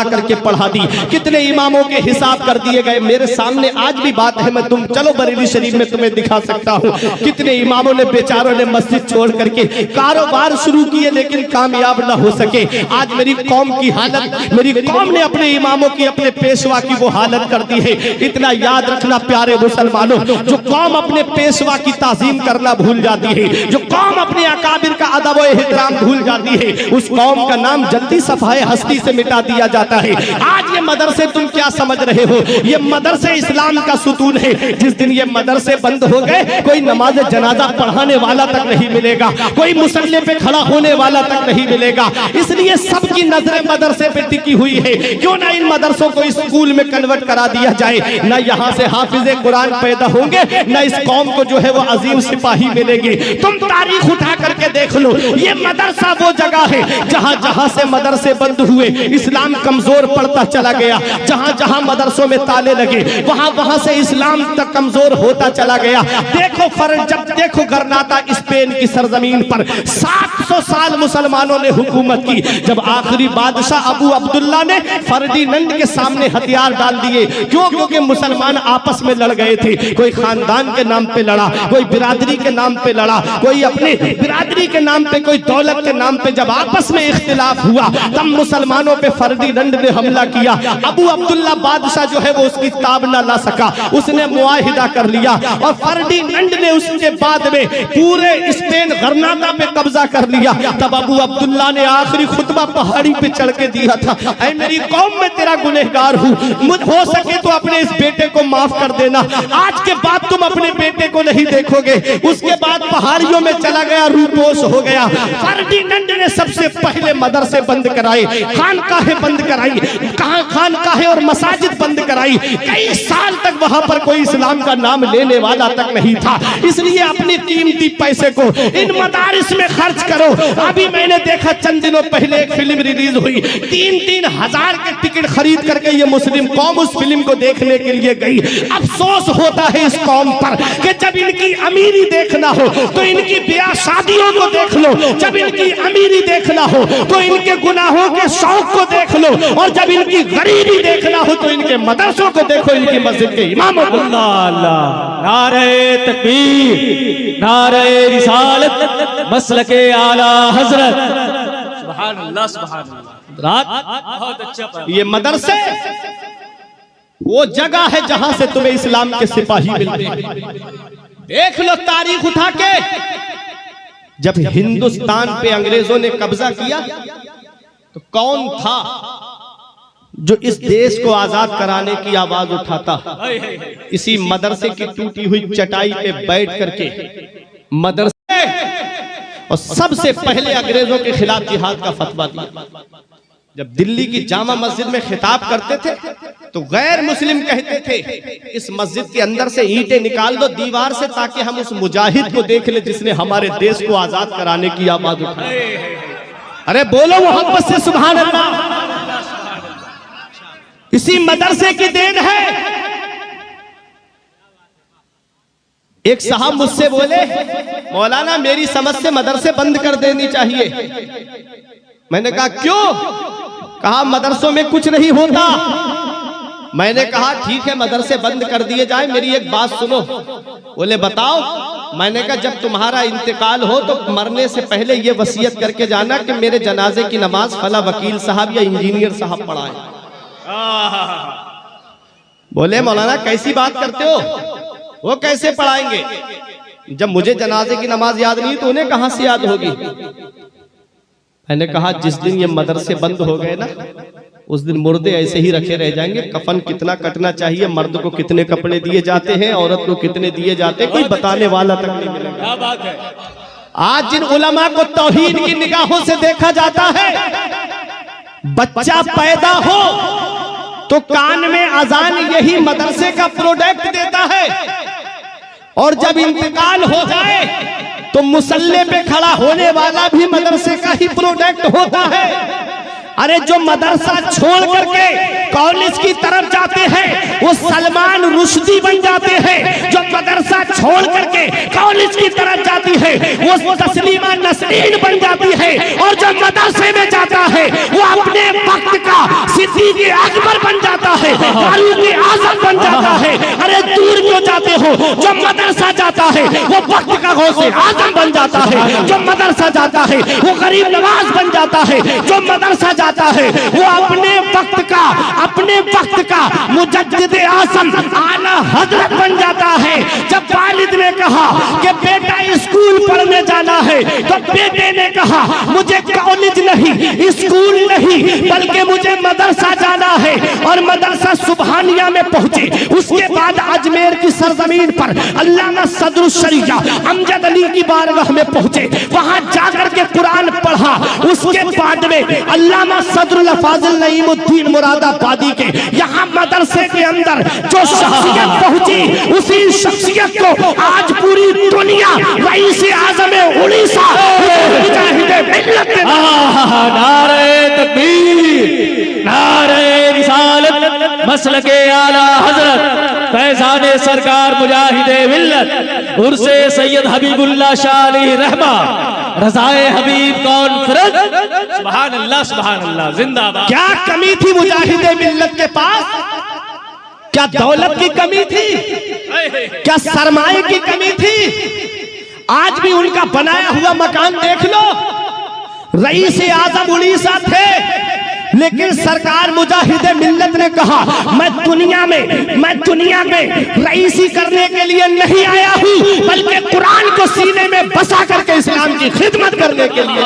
करके पढ़ा दी। कितने इमामों के हिसाब कर दिए गए मेरे सामने आज भी बात है। मैं तुम चलो बरेली शरीफ में तुम्हें दिखा सकता हूँ कितने इमामों ने बेचारों ने मस्जिद छोड़ करके कारोबार शुरू किए लेकिन कामयाब न हो सके। आज मेरी कौम की हालत, मेरी हमने अपने इमामों की, अपने पेशवा की वो हालत कर दी है। इतना याद रखना प्यारे मुसलमानों, जो कौम अपने पेशवा की ताजीम करना भूल जाती है, जो कौम अपने अकाबिर का अदब व एहतराम भूल जाती है, उस कौम का नाम जल्दी सफाए हस्ती से मिटा दिया जाता है। आज ये मदरसे तुम क्या समझ रहे हो? ये मदरसे इस्लाम का सुतून है। जिस दिन ये मदरसे बंद हो गए कोई नमाज जनाजा पढ़ाने वाला तक नहीं मिलेगा, कोई मुसल्ले पे खड़ा होने वाला तक नहीं मिलेगा। इसलिए सबकी नजरें मदरसे पे टिकी हुई है। थे, क्यों ना इन मदरसों को स्कूल में कन्वर्ट करा दिया जाए। ना यहाँ से हाफिज कुरान पैदा होंगे, ना इस कौम को जो है वो अजीम सिपाही मिलेगी। तुम तारीख उठा करके देख लो, ये मदरसा वो जगह है जहाँ जहाँ से मदरसे बंद हुए इस्लाम कमजोर पड़ता चला गया। जहाँ जहाँ मदरसों में ताले लगे वहाँ वहाँ से इस्लाम तक कमजोर होता चला गया। देखो जब देखो गरनाता स्पेन की सरजमीन पर 700 साल मुसलमानों ने हुकूमत की। जब आखिरी बादशाह अबू अब्दुल्ला ने फर्डिनेंड के सामने हथियार डाल दिए, क्यों? क्योंकि मुसलमान आपस में लड़ गए थे। कोई खानदान के नाम पे लड़ा, कोई बिरादरी के नाम पे लड़ा, कोई अपने बिरादरी के नाम पे, कोई दौलत के नाम पे। जब आपस में इख्तिलाफ हुआ तब मुसलमानों पे फर्डिनेंड ने हमला किया। अबू अब्दुल्ला बादशाह जो है वो उसकी ताब ना ला सका, उसने मुआहिदा कर लिया और फर्डिनेंड ने उसके बाद में पूरे स्पेन गरनाता पे कब्जा कर लिया। तब अबू अब्दुल्ला ने आखिरी खुतबा पहाड़ी पे चढ़ के दिया था, ऐ मेरी कौम में तेरा गुनहगार हूँ, मुझ हो सके तो अपने इस बेटे को माफ कर देना। आज के बाद तुम अपने बेटे को नहीं देखोगे। उसके बाद पहाड़ियों में चला गया, रूपोश हो गया। फर्डिनेंड ने सबसे पहले मदरसे बंद कराए, खानकाहें बंद कराई, खानकाहें और मसाजिद बंद कराई। कई साल तक वहां पर कोई इस्लाम का नाम लेने वाला तक नहीं था। इसलिए अपने कीमती पैसे को इन मदारिस में खर्च करो। अभी मैंने देखा चंद दिनों पहले एक फिल्म रिलीज हुई, 3-3 हजार के टिकट खरीद करके ये मुस्लिम कौम उस फिल्म को देखने के लिए गई। अफसोस होता है इस कौम पर कि जब इनकी अमीरी देखना हो तो इनकी ब्याह शादियों को देख लो, जब इनकी अमीरी देखना हो तो इनके गुनाहों के शौक को देख लो, और जब इनकी गरीबी देखना हो तो इनके मदरसों को देखो, इनकी मस्जिद के इमामों को। नारे तकबीर, नारे रिसालत, मसलके आला हजरत। सुभान अल्लाह, सुभान अल्लाह। बहुत अच्छा। ये मदरसे वो जगह है जहां से तुम्हें इस्लाम के सिपाही मिलते हैं। देख लो तारीख उठा के, जब हिंदुस्तान पे अंग्रेजों ने कब्जा किया तो कौन था जो इस देश को आजाद कराने की आवाज उठाता? इसी मदरसे की टूटी हुई चटाई पे बैठ करके मदरसे, और सबसे पहले अंग्रेजों के खिलाफ जिहाद का फतवा दिया। जब दिल्ली की जामा मस्जिद में खिताब करते थे तो गैर मुस्लिम कहते थे इस मस्जिद के अंदर से ईंटें निकाल दो दीवार से, ताकि हम उस मुजाहिद को देख ले जिसने हमारे देश को आजाद कराने की आवाज उठाई। अरे बोलो मोहब्बत से सुभान अल्लाह। इसी मदरसे की देन है। एक साहब मुझसे बोले, मौलाना मेरी समझ से मदरसे बंद कर देनी चाहिए। मैंने कहा क्यों? कहा मदरसों में कुछ नहीं होता। मैंने कहा ठीक है मदरसे बंद कर दिए जाए, मेरी एक बात सुनो। बोले बताओ। मैंने कहा जब तुम्हारा इंतकाल हो तो मरने से पहले ये वसीयत करके जाना कि मेरे जनाजे की नमाज फला वकील साहब या इंजीनियर साहब पढ़ाएं। बोले मौलाना कैसी बात करते हो, वो कैसे पढ़ाएंगे? जब मुझे जनाजे की नमाज याद नहीं तो उन्हें कहां से याद होगी? मैंने कहा जिस दिन ये मदरसे बंद हो गए ना, उस दिन मुर्दे ऐसे ही रखे रह जाएंगे। कफन कितना कटना चाहिए, मर्द को कितने कपड़े दिए जाते हैं, औरत को कितने दिए जाते हैं, कोई बताने वाला तक नहीं मिलेगा। क्या बात है। आज जिन उलमा को तौहीद की निगाहों से देखा जाता है, बच्चा पैदा हो तो कान में अजान यही मदरसे का प्रोडक्ट देता है, और जब इंतकाल हो जाए तो मुसल्ले पे खड़ा होने वाला भी मदरसे का ही प्रोडक्ट होता है। अरे जो मदरसा छोड़ करके कॉलेज की तरफ जाते हैं वो सलमान रुश्दी बन जाते हैं। जो मदरसा छोड़ करके कॉलेज की तरफ जाती है वो तस्लीमा नसरीन बन जाती है, और जो मदरसे में जाता है वो अपने वक्त का सिद्दीक़ अकबर बन जाता है, फारूक आज़म बन जाता है। अरे दूर क्यों जाते हो? जो मदरसा जाता है वो वक्त का गौसे आज़म बन जाता है, जो मदरसा जाता है वो गरीब नवाज बन जाता है, जो मदरसा जाता है वो अपने वक्त का मुजद्दिद आज़म आला हजरत बन जाता है। जब वालिद ने कहा कि बेटा इस स्कूल पढ़ने जाना है। तो बेटे ने कहा मुझे कॉलेज नहीं, स्कूल नहीं, बल्कि मुझे मदरसा जाना है। और मदरसा सुबहानिया में पहुंचे। उसके बाद अजमेर की सरजमीन पर अल्लामा सदरुल शरिया अमजद अली की बारगाह में पहुंचे। वहां जाकर के कुरान पढ़ा। उसके बाद में अल्लामा सदरुल फाजिल नईमुद्दीन मुरादाबादी के यहाँ मदरसे के अंदर जो शख्सियत पहुंची, उसी शख्सियत को आज पूरी दुनिया रईस आज़म उड़ीसा नारे तकबीर, नारे रिसालत, मसलके आला हजरत फैजाने सरकार मुजाहिदे मिल्लत उर्से सैयद हबीबुल्लाह शाह अलैहि रहमा रज़ाए हबीब कॉन्फ्रेंस। सुभान अल्लाह, सुभान अल्लाह, जिंदाबाद। क्या कमी थी मुजाहिदे मिल्लत के पास? क्या दौलत की कमी थी? क्या सरमाए की कमी थी? आज भी उनका बनाया हुआ मकान देख लो। रईस आज़म उड़ीसा थे, लेकिन सरकार मुजाहिदे मिल्लत ने कहा मैं दुनिया में रईसी करने के लिए नहीं आया हूँ, बल्कि कुरान को सीने में बसा करके इस्लाम की खिदमत करने के लिए।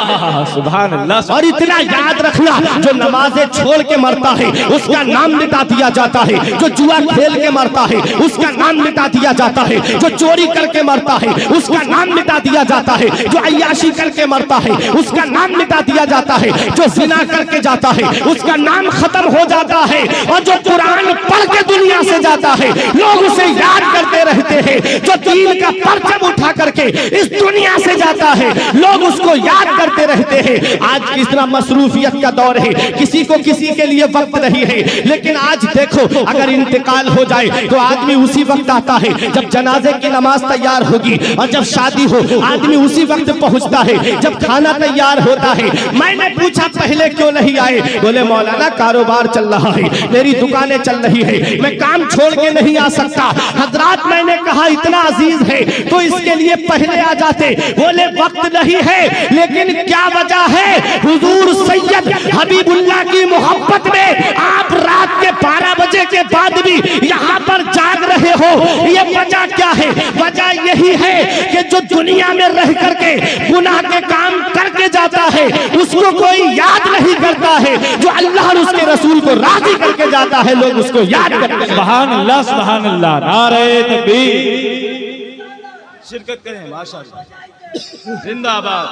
सुभान अल्लाह। और इतना याद रखना, जो नमाजें छोड़ के मरता है उसका नाम मिटा दिया जाता है, जो जुआ खेल के मरता है उसका नाम मिटा दिया जाता है, जो चोरी करके मरता है उसका नाम मिटा दिया जाता है, जो अय्याशी करके मरता है उसका नाम मिटा दिया जाता है, जो जिना करके जाता है उसका नाम खत्म हो जाता है, और जो कुरान पढ़ के दुनिया से जाता है लोग उसे याद करते रहते हैं। जो दीन का परचम उठा करके इस दुनिया से जाता है लोग उसको याद करते रहते हैं। आज किस तरह मसरूफियत का दौर है, किसी को किसी के लिए वक्त नहीं है। लेकिन आज देखो, अगर इंतकाल हो जाए तो आदमी उसी वक्त आता है जब जनाजे की नमाज तैयार होगी, और जब शादी हो आदमी उसी वक्त पहुंचता है जब खाना तैयार होता है। मैंने पूछा पहले क्यों नहीं आए? बोले मौलाना कारोबार चल रहा है, मेरी दुकानें चल रही है, मैं काम छोड़ के नहीं आ सकता। हजरात मैंने कहा इतना अजीज है तो इसके लिए पहले आ जाते। बोले वक्त नहीं है, लेकिन क्या वजह है? हुजूर सैयद हबीबुल्लाह की मोहब्बत में आप रात के 12 बजे के बाद भी यहाँ पर जाग रहे हो। ये वजह क्या है? वजह यही है कि जो दुनिया में रह करके गुनाह के काम करके जाता है उसको कोई याद नहीं करता है, जो अल्लाह और उसके रसूल को राजी करके जाता है लोग उसको याद करते हैं। सुभान अल्लाह, सुभान अल्लाह, नारे तकबीर। शिरकत करें माशाअल्लाह, जिंदाबाद,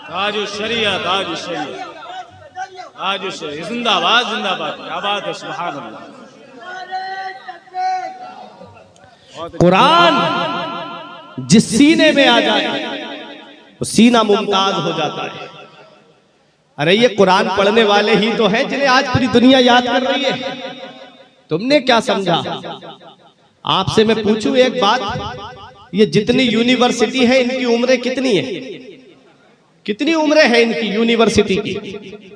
ताज शरिया, ताज शरिया, ताज शरिया, जिंदाबाद, जिंदाबाद। क्या बात है, सुभान अल्लाह। कुरान जिस सीने में आ जाए वो सीना मुमताज हो जाता है। अरे ये कुरान पढ़ने वाले ही तो हैं जिन्हें आज पूरी दुनिया याद कर रही है। तुमने क्या समझा? आपसे मैं पूछूं एक बात, ये जितनी यूनिवर्सिटी है इनकी उम्रें कितनी है? कितनी उम्रें हैं इनकी यूनिवर्सिटी की?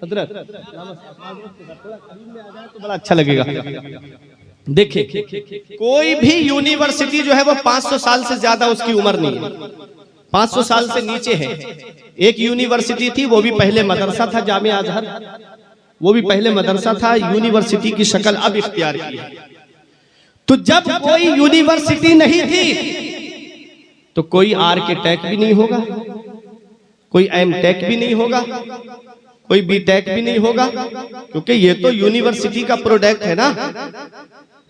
हजरत तो बड़ा अच्छा लगेगा। देखिए, कोई भी यूनिवर्सिटी जो है वो 500 साल से ज्यादा उसकी उम्र नहीं है, 500 साल से नीचे है। एक यूनिवर्सिटी थी, वो भी पहले मदरसा था, जामिया अजहर, वो भी पहले मदरसा था, यूनिवर्सिटी की शक्ल अब इख्तियार की है। तो जब कोई यूनिवर्सिटी नहीं थी तो कोई आर्किटेक्ट भी नहीं होगा, कोई एमटेक भी नहीं होगा, कोई बीटेक भी नहीं होगा, क्योंकि ये तो यूनिवर्सिटी का प्रोडक्ट है ना।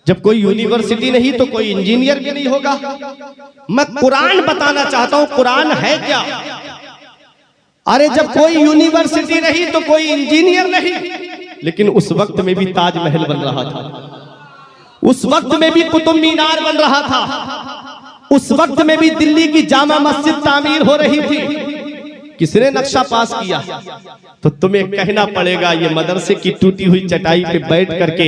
जब कोई यूनिवर्सिटी नहीं तो कोई इंजीनियर भी नहीं होगा। मैं कुरान बताना चाहता हूं, कुरान है क्या? अरे जब कोई यूनिवर्सिटी नहीं तो कोई इंजीनियर नहीं, लेकिन उस वक्त में भी ताजमहल बन रहा था, उस वक्त में भी कुतुब मीनार बन रहा था, उस वक्त में भी दिल्ली की जामा मस्जिद तामीर हो रही थी। किसने नक्शा पास किया? तो तुम्हें कहना पड़ेगा ये मदरसे की टूटी हुई चटाई पे बैठ करके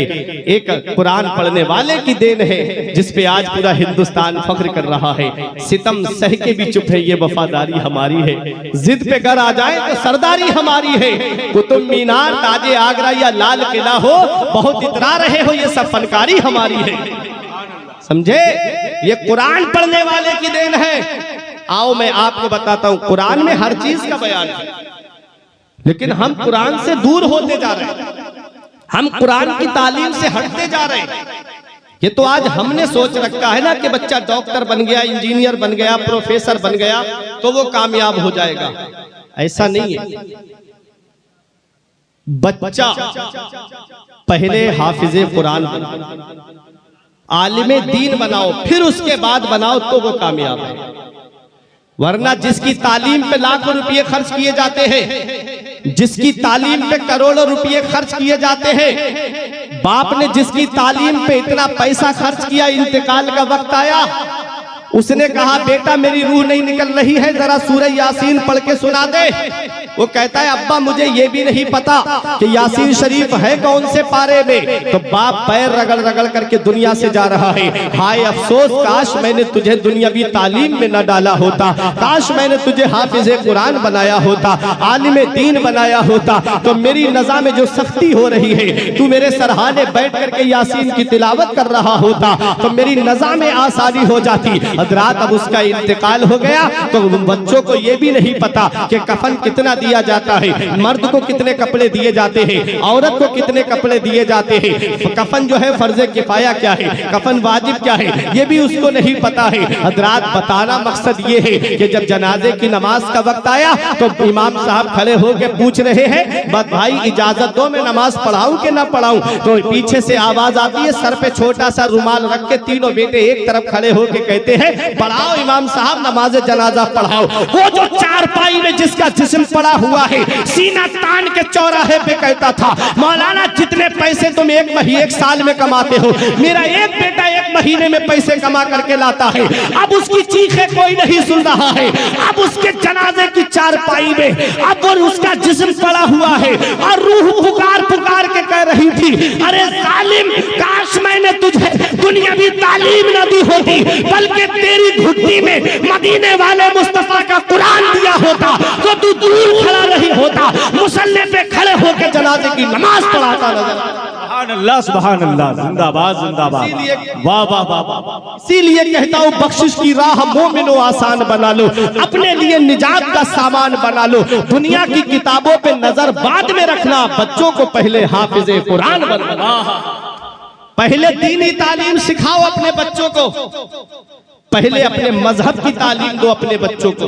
एक कुरान पढ़ने वाले की देन है, जिसपे आज पूरा हिंदुस्तान फख्र कर रहा है। सितम सह के भी चुप है, ये वफादारी हमारी है। जिद पे घर आ जाए तो सरदारी हमारी है। कुतुब मीनार, ताजे आगरा या लाल किला हो, बहुत इतरा रहे हो, ये सब फनकारी हमारी है। समझे? ये कुरान पढ़ने वाले की देन है। आओ मैं आपको बताता हूं, कुरान में हर चीज का बयान है, लेकिन हम कुरान से दूर होते जा रहे हैं, हम कुरान की तालीम से हटते जा रहे हैं। ये तो आज हमने सोच रखा है ना कि बच्चा डॉक्टर बन गया, इंजीनियर बन गया, प्रोफेसर बन गया तो वो कामयाब हो जाएगा। ऐसा नहीं है। बच्चा पहले हाफिजे कुरान बनाओ, आलिमे दीन बनाओ, फिर उसके बाद बनाओ तो वो कामयाब है। वरना जिसकी तालीम पे लाखों रुपए खर्च किए जाते हैं, जिसकी तालीम पे करोड़ों रुपए खर्च किए जाते हैं, बाप ने जिसकी तालीम पे इतना पैसा खर्च किया, इंतकाल का वक्त आया, उसने कहा बेटा मेरी रूह नहीं निकल रही है, जरा सूरह यासीन पढ़ के सुना दे। वो कहता है अब्बा मुझे ये भी नहीं पता कि यासीन शरीफ है कौन से पारे में। तो बाप पैर रगड़ रगड़ करके दुनिया से जा रहा है। हाय अफसोस, काश मैंने तुझे दुनियावी तालीम में न डाला होता, काश मैंने तुझे हाफिजे कुरान बनाया होता, आलिमे दीन बनाया होता, तो मेरी नज़ा में जो सख्ती हो रही है, तू मेरे सरहाने बैठ करके यासीन की तिलावत कर रहा होता तो मेरी नज़ा में आसानी हो जाती। हजरात अब उसका इंतकाल हो गया तो बच्चों को यह भी नहीं पता कि कफन कितना दिया जाता है, मर्द को कितने कपड़े दिए जाते हैं, औरत को कितने कपड़े दिए जाते हैं, कफन जो है फर्ज किफाया क्या है, कफन वाजिब क्या है, ये भी उसको नहीं पता है। हजरात बताना मकसद ये है कि जब जनाजे की नमाज का वक्त आया तो इमाम साहब खड़े होकर पूछ रहे हैं बस भाई इजाजत दो मैं नमाज पढ़ाऊं कि ना पढ़ाऊं। तो पीछे से आवाज आती है, सर पे छोटा सा रुमाल रख के तीनों बेटे एक तरफ खड़े होकर कहते हैं पढ़ाओ इमाम साहब नमाज जनाजा पढ़ाओ। वो जो चारपाई में जिसका जिस्म पड़ा हुआ है, सीना तान के चौराहे पे कहता था मौलाना जितने पैसे तुम एक साल में कमाते हो, मेरा एक बेटा एक महीने में पैसे कमा करके लाता है। अब उसकी चीखें कोई नहीं सुन रहा है, अब उसके जनाजे की चारपाई में अब वो उसका जिस्म पड़ा हुआ है और रूह पुकार पुकार के कह रही थी अरे जालिम, काश मैंने तुझे दुनियावी तालीम न दी होती बल्कि तेरी घुट्टी में मदीने वाले मुस्तफा का कुरान दिया होता तो तू दूर खड़ा नहीं होता, मुसल्ले पे खड़े होकर जनाजे की नमाज पढ़ाता नजर। सुभान अल्लाह, सुभान अल्लाह, जिंदाबाद जिंदाबाद, वाह वाह वाह। इसीलिए कहता हूँ बख्शिश की राह मोमिनो आसान बना लो, अपने लिए निजात का सामान बना लो। दुनिया की किताबों पे नजर बाद में रखना, बच्चों को पहले हाफिजे कुरान बनना। पहले दीनी तालीम सिखाओ अपने बच्चों को, पहले अपने मजहब की तालीम दो अपने बच्चों को।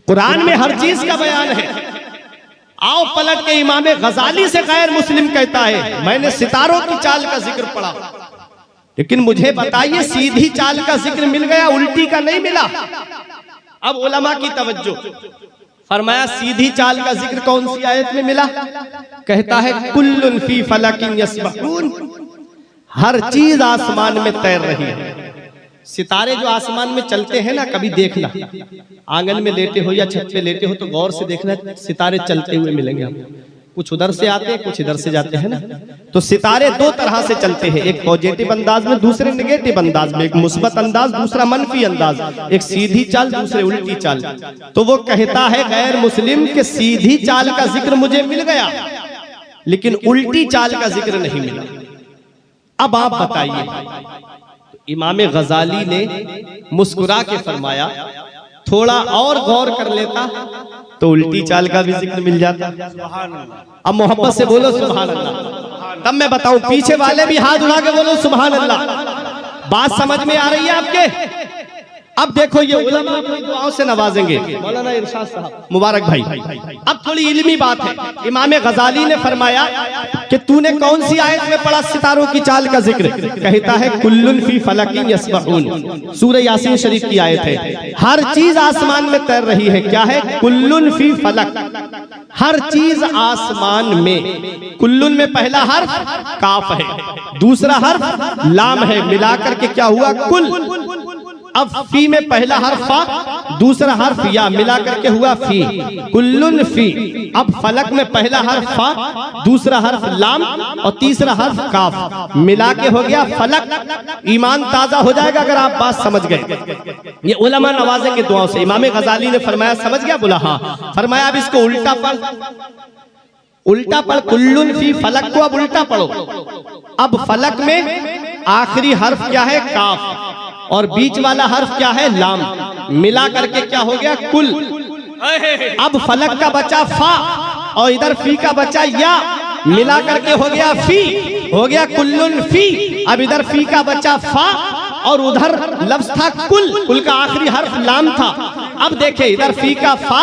कुरान में हर चीज का बयान है। आओ पलट के इमाम गजाली से गैर मुस्लिम कहता है मैंने सितारों की चाल का जिक्र पढ़ा, लेकिन मुझे बताइए सीधी चाल का जिक्र मिल गया, उल्टी का नहीं मिला। अब उलमा की तवज्जो, फरमाया सीधी चाल का जिक्र कौन सी आयत में मिला? कहता है कुल्लुन फी फलकिन यस्बहून, हर चीज आसमान में तैर रही है। सितारे जो आसमान में चलते हैं ना, कभी देखना, आंगन में लेटे हो या छत पे लेटे हो तो गौर से देखना, सितारे चलते हुए मिलेंगे आपको। कुछ उधर से आते हैं, कुछ इधर से जाते हैं ना। तो सितारे दो तरह से चलते हैं, एक पॉजिटिव अंदाज में, दूसरे नेगेटिव अंदाज में, एक मुस्बत अंदाज, दूसरा मनफी अंदाज, एक सीधी चाल, दूसरे उल्टी चाल। तो वो कहता है गैर मुस्लिम के सीधी चाल का जिक्र मुझे मिल गया, लेकिन उल्टी चाल का जिक्र नहीं मिला। अब आप बताइए, इमाम गजाली ने मुस्कुरा के फरमाया थोड़ा और गौर कर लेता तो उल्टी चाल का भी जिक्र मिल जाता। अब मोहब्बत से बोलो सुभान अल्लाह, तब मैं बताऊं, पीछे वाले भी हाथ उठा के बोलो सुभान अल्लाह। बात समझ में आ रही है आपके? अब देखो ये उलमा अपनी दुआओं से नवाजेंगे, मौलाना इरशाद साहब मुबारक भाई। अब थोड़ी इल्मी बात है। इमाम गजाली ने फरमाया कि तूने कौन सी आयत में पढ़ा सितारों की चाल का जिक्र? कहता है कुल्लुन फी फलकिन यस्बहून, सूरह यासीन शरीफ की आयत है। हर चीज आसमान में तैर रही है। क्या है? कुल्लुन फी फलक, हर चीज आसमान में। कुल्लुन में पहला हर्फ काफ है, दूसरा हर्फ लाम है, मिलाकर के क्या हुआ? कुल। अब फी में पहला हर्फ फा, दूसरा हर्फ या, मिला करके हुआ फी, कुल्लुन फी। अब फलक में पहला हर्फ फा, दूसरा हर्फ लाम और तीसरा हर्फ काफ, मिला के हो गया फलक। ईमान ताजा हो जाएगा अगर आप बात समझ गए। ये उलमा नवाजेंगे दुआओं से। इमाम गजाली ने फरमाया समझ गया? बोला हाँ। फरमाया अब इसको उल्टा पढ़, उल्टा पढ़, कुल्लुन फी फलक को अब उल्टा पढ़ो। अब फलक में आखिरी हर्फ क्या है? काफ, और बीच वाला हर्फ क्या है? लाम, मिला करके क्या हो गया? कुल। अब फलक का बचा फा और इधर फी का बचा या, मिला करके हो गया फी, हो गया कुल्लुन फी। अब इधर फी का बच्चा फा और उधर लफ्ज था कुल का आखिरी हर्फ लाम था। अब देखे इधर फी का फा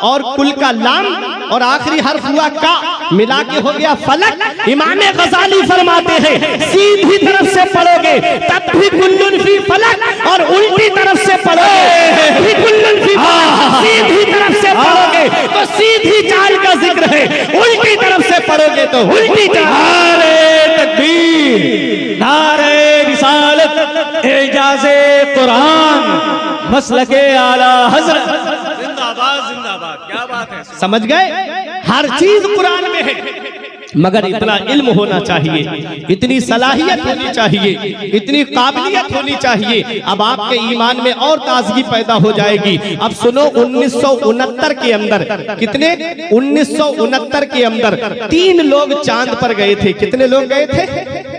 और कुल का लाम और आखिरी हर्फ हुआ का, मिला के हो गया फलक। इमाम गजाली फरमाते हैं सीधी तरफ से पढ़ोगे तब भी कुल्लुन फी फलक और उल्टी तरफ से पढ़ोगे भी कुल्लुन फी फलक। सीधी तरफ से पढ़ोगे तो सीधी चाल का जिक्र है, उल्टी तरफ से पढ़ोगे तो उल्टी चाल। नारे तकबीर, नारे रिसालत, एजाज़े कुरान, मसलके आला हज़रत। जिंदाबाद जिंदाबाद, क्या बात है। समझ गए, हर चीज कुरान में है, मगर इतना इल्म होना चाहिए, इतनी सलाहियत होनी चाहिए, इतनी काबिलियत होनी चाहिए। अब आपके ईमान में और ताजगी पैदा हो जाएगी। अब सुनो 1969 के अंदर, कितने 1969 के अंदर 3 लोग चांद पर गए थे। कितने लोग गए थे?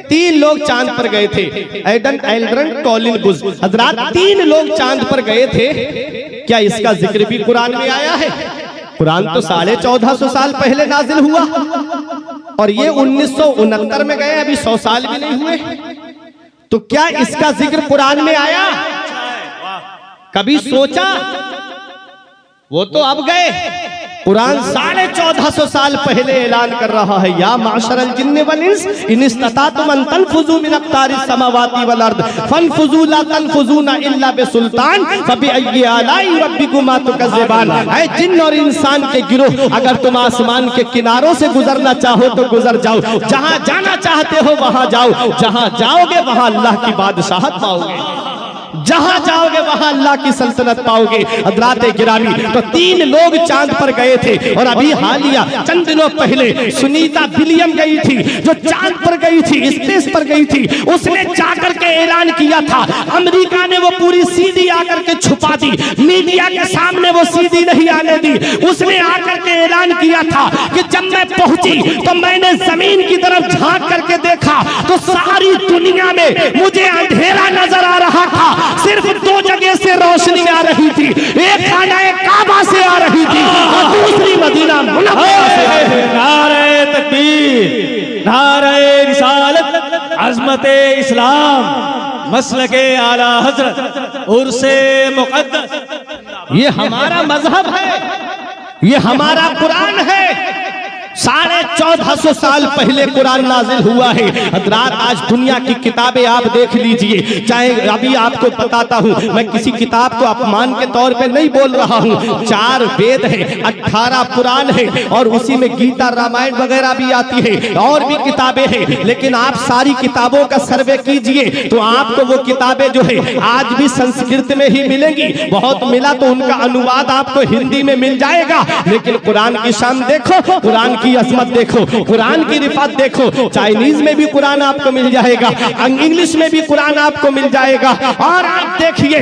3 लोग चांद पर गए थे। एडन, एल्ड्रन, कॉलिन बुश, हजरात 3 लोग चांद पर गए थे। क्या इसका जिक्र भी कुरान में आया है? कुरान तो 1450 साल पहले नाजिल हुआ और ये 1969 में गए, अभी 100 साल भी नहीं हुए। तो क्या इसका जिक्र कुरान में आया? कभी सोचा? वो तो अब गए। कुरान 1450 साल पहले ऐलान कर रहा है, या माशरल जिन्न वल इंस इन इस्ततातुम अन तनफुजू मिन अक़तारिस समावाति वल अर्द फनफुजू ला तनफुजूना इल्ला बिसुल्तान फबिअय्यि आलाई रब्बिकुमा तुकज़्ज़िबान। ऐ जिन्न और इंसान के गिरोह, अगर तुम आसमान के किनारों से गुजरना चाहो तो गुजर जाओ, जहां जाना चाहते हो वहां जाओ, जहां जाओगे वहां अल्लाह की बादशाहत पाओगे, जहां जाओगे वहां अल्लाह की सल्तनत पाओगे। हज़रात गिरामी, तो 3 लोग चांद पर गए थे और अभी हालिया चंद दिनों पहले सुनीता विलियम गई थी, जो चांद पर गई थी, स्पेस पर गई थी। उसने जाकर के ऐलान किया था, अमेरिका ने वो पूरी सीडी आकर के छुपा दी, मीडिया के सामने वो सीडी नहीं आने दी। उसने आकर के ऐलान किया था कि जब मैं पहुंची तो मैंने जमीन की तरफ झांक करके देखा तो सारी दुनिया में मुझे अंधेरा नजर आ रहा था, सिर्फ 2 जगह से रोशनी आ रही थी, एक खानाए काबा से आ रही थी और दूसरी मदीना मुनव्वरा से आ रही थी। नारे तकबीर, नारे रिसालत, अज़मते इस्लाम, मसलके आला हज़रत, उर्से मुक़द्दस। ये हमारा मजहब है, ये हमारा कुरान है। 1450 साल पहले कुरान नाजिल हुआ है। हज़रात आज दुनिया की किताबें आप देख लीजिए, चाहे अभी आपको बताता हूँ, मैं किसी किताब को अपमान के तौर पे नहीं बोल रहा हूँ। 4 वेद है, 18 पुराण है और उसी में गीता, रामायण वगैरह भी आती है और भी किताबें हैं। लेकिन आप सारी किताबों का सर्वे कीजिए तो आपको वो किताबें जो है आज भी संस्कृत में ही मिलेंगी। बहुत मिला तो उनका अनुवाद आपको हिंदी में मिल जाएगा, लेकिन कुरान की शान देखो, कुरान की अजमत देखो, कुरान की रिफात देखो। चाइनीज में भी कुरान आपको मिल जाएगा, इंग्लिश में भी कुरान आपको मिल जाएगा और आप देखिए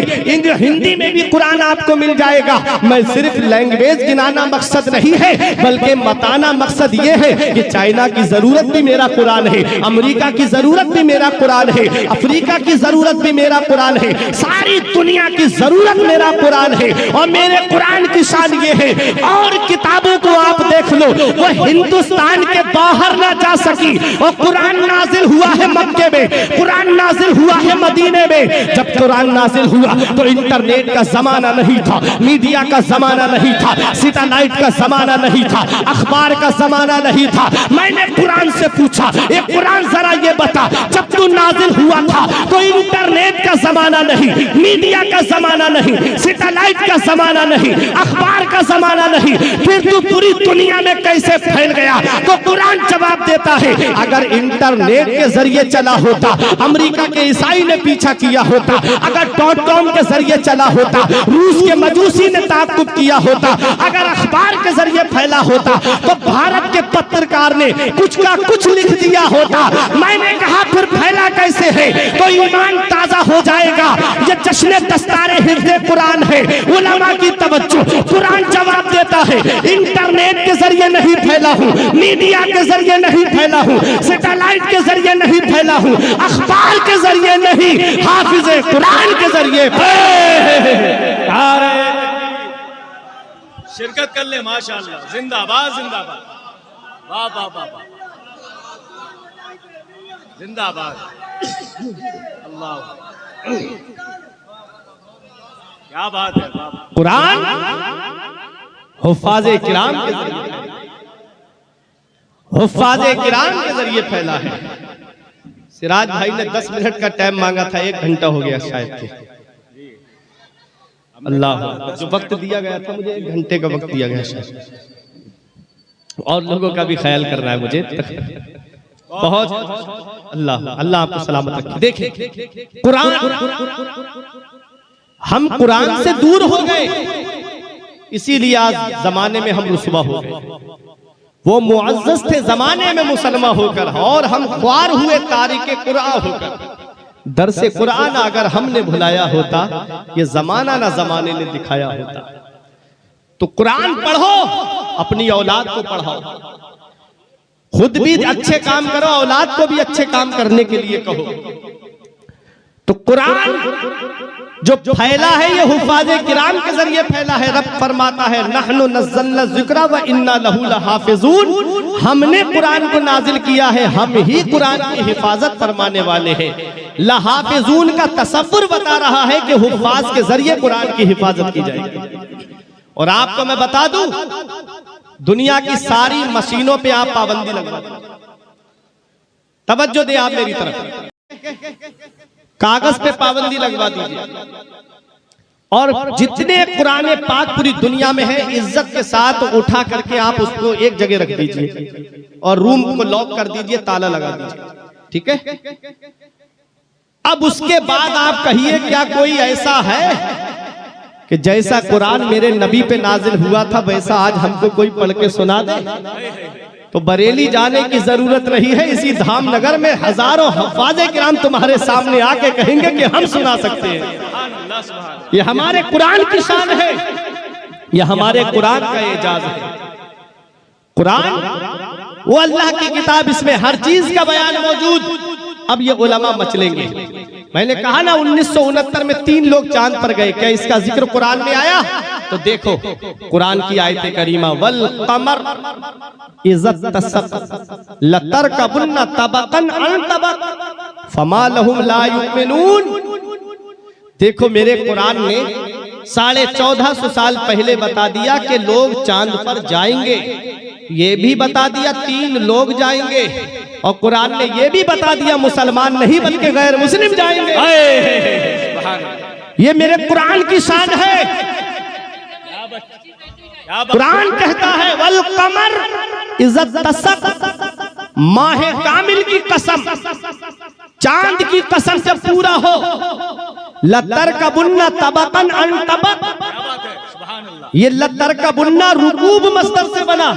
हिंदी में भी कुरान आपको मिल जाएगा। मैं सिर्फ लैंग्वेज गिनाना मकसद नहीं है, बल्कि बताना मकसद ये है कि चाइना की जरूरत भी मेरा कुरान है, अमेरिका की जरूरत भी मेरा कुरान है, अफ्रीका की जरूरत भी मेरा कुरान है, सारी दुनिया की जरूरत मेरा कुरान है। और मेरे कुरान की शान ये है, और किताबों को आप देख लो, वो हिंदुस्तान के बाहर ना जा सकी। और कुरान नाजिल हुआ है मक्के में, कुरान नाजिल हुआ है मदीने में। जब कुरान नाजिल हुआ तो इंटरनेट का जमाना नहीं था, मीडिया का जमाना नहीं था, सैटेलाइट का जमाना नहीं था, अखबार का जमाना नहीं था। मैंने कुरान से पूछा, ये कुरान जरा ये बता, जब तू नाजिल हुआ था तो इंटरनेट का जमाना नहीं, मीडिया का जमाना नहीं, सैटेलाइट का जमाना नहीं, अखबार का जमाना नहीं, फिर तू पूरी दुनिया में कैसे फैल गया? तो कुरान जवाब देता है, अगर इंटरनेट के जरिए चला होता, अमेरिका के ईसाई ने पीछा किया होता, अगर .com के जरिए चला होता, रूस के मजूसी ने ताक़ुब किया होता, अगर अखबार के जरिए फैला होता, तो भारत के पत्रकार ने कुछ का कुछ लिख दिया होता। मैंने कहा फिर फैला कैसे है? तो ईमान ताजा हो जाएगा। ये जश्न दस्तारे हिफ्ज़े कुरान है, उलमा की तवज्जो। कुरान जवाब देता है, इंटरनेट के जरिए नहीं फैला हूँ, मीडिया के जरिए नहीं फैला हूँ, सैटेलाइट के जरिए नहीं फैला हूँ, अखबार के जरिए नहीं, हाफिज़े कुरान के जरिए। शिरकत कर ले, माशाअल्लाह, जिंदाबाद जिंदाबाद, वाह वाह वाह वाह। जिंदाबाद। अल्लाह, क्या बात है। कुरान हुफ्फाज़े किराम के जरिए, हुफ्फाज़े किराम के जरिए फैला है। सिराज भाई ने 10 मिनट का टाइम मांगा था, 1 घंटा हो गया शायद के। अल्लाह, जो वक्त दिया गया था मुझे 1 घंटे का वक्त दिया गया शायद, और लोगों का भी ख्याल करना है मुझे। बहुत अल्लाह अल्लाह आपको सलामत रखे। देखें कुरान, हम कुरान से दूर हो गए, इसीलिए आज जमाने में हम रुसवा हो गए। वो मुअज़्ज़ज़ थे जमाने में मुसलमान होकर, और हम ख्वार हुए तारिके कुरान होकर। दरसे कुरान अगर हमने भुलाया होता, ये जमाना ना जमाने ने दिखाया होता। तो कुरान पढ़ो, अपनी औलाद को पढ़ाओ, खुद भी अच्छे काम करो, औलाद को भी अच्छे काम करने के लिए कहो। तो कुरान जो फैला है ये हुफ्फाज़े किराम के जरिए फैला है। रब फरमाता है नहनु नज़्ज़लना ज़िक्रा व इन्ना लहू लहाफ़िज़ून, हमने कुरान को नाजिल किया है, हम ही कुरान की हिफाजत फरमाने वाले हैं। लहाफ़िज़ून का तसव्वुर बता रहा है कि हुफ्फाज़ के जरिए कुरान की हिफाजत की जाएगी। और आपको मैं बता दूं, दुनिया की सारी मशीनों पे आप पाबंदी लगवा दो। तवज्जो दे आप मेरी तरफ, कागज पे पाबंदी लगवा दीजिए, और जितने कुरान पाक पूरी दुनिया में है इज्जत के साथ उठा करके आप उसको एक जगह रख दीजिए और रूम को लॉक कर दीजिए, ताला लगा दीजिए, ठीक है। अब उसके बाद आप कहिए क्या कोई ऐसा है कि जैसा कुरान मेरे नबी पे नाजिल हुआ था वैसा आज हमको कोई पढ़ के सुना दे? तो बरेली जाने की जरूरत नहीं है, इसी धामनगर में हजारों हुफ्फाज़े किराम तुम्हारे सामने आके कहेंगे कि हम सुना सकते हैं। ये हमारे कुरान की शान है, ये हमारे कुरान का एजाज है। कुरान वो अल्लाह की किताब, इसमें हर चीज का बयान मौजूद। अब ये उलमा मचलेंगे। मैंने कहा ना 1969 में 3 लोग चांद पर गए, क्या इसका जिक्र कुरान में आया? तो देखो कुरान की आयत करीमा, वल कमर इज़्ज़त तसक लतरकबुन्ना तबकन अन तबक फमा लहुम ला युमिनून। देखो मेरे कुरान ने 1450 साल पहले बता दिया कि लोग चांद पर जाएंगे, ये भी बता दिया 3 लोग जाएंगे, और कुरान ने ये भी बता दिया मुसलमान नहीं बल्कि गैर मुस्लिम जाएंगे। ये मेरे कुरान की शान है। कुरान कहता है वल कमर इज़्ज़त तसक, माहे कामिल की कसम, चांद की कसम से पूरा हो, लतरकबुन्ना तबकन अन तबक। ये लतरकबुन्ना रुकूब मस्दर से बना,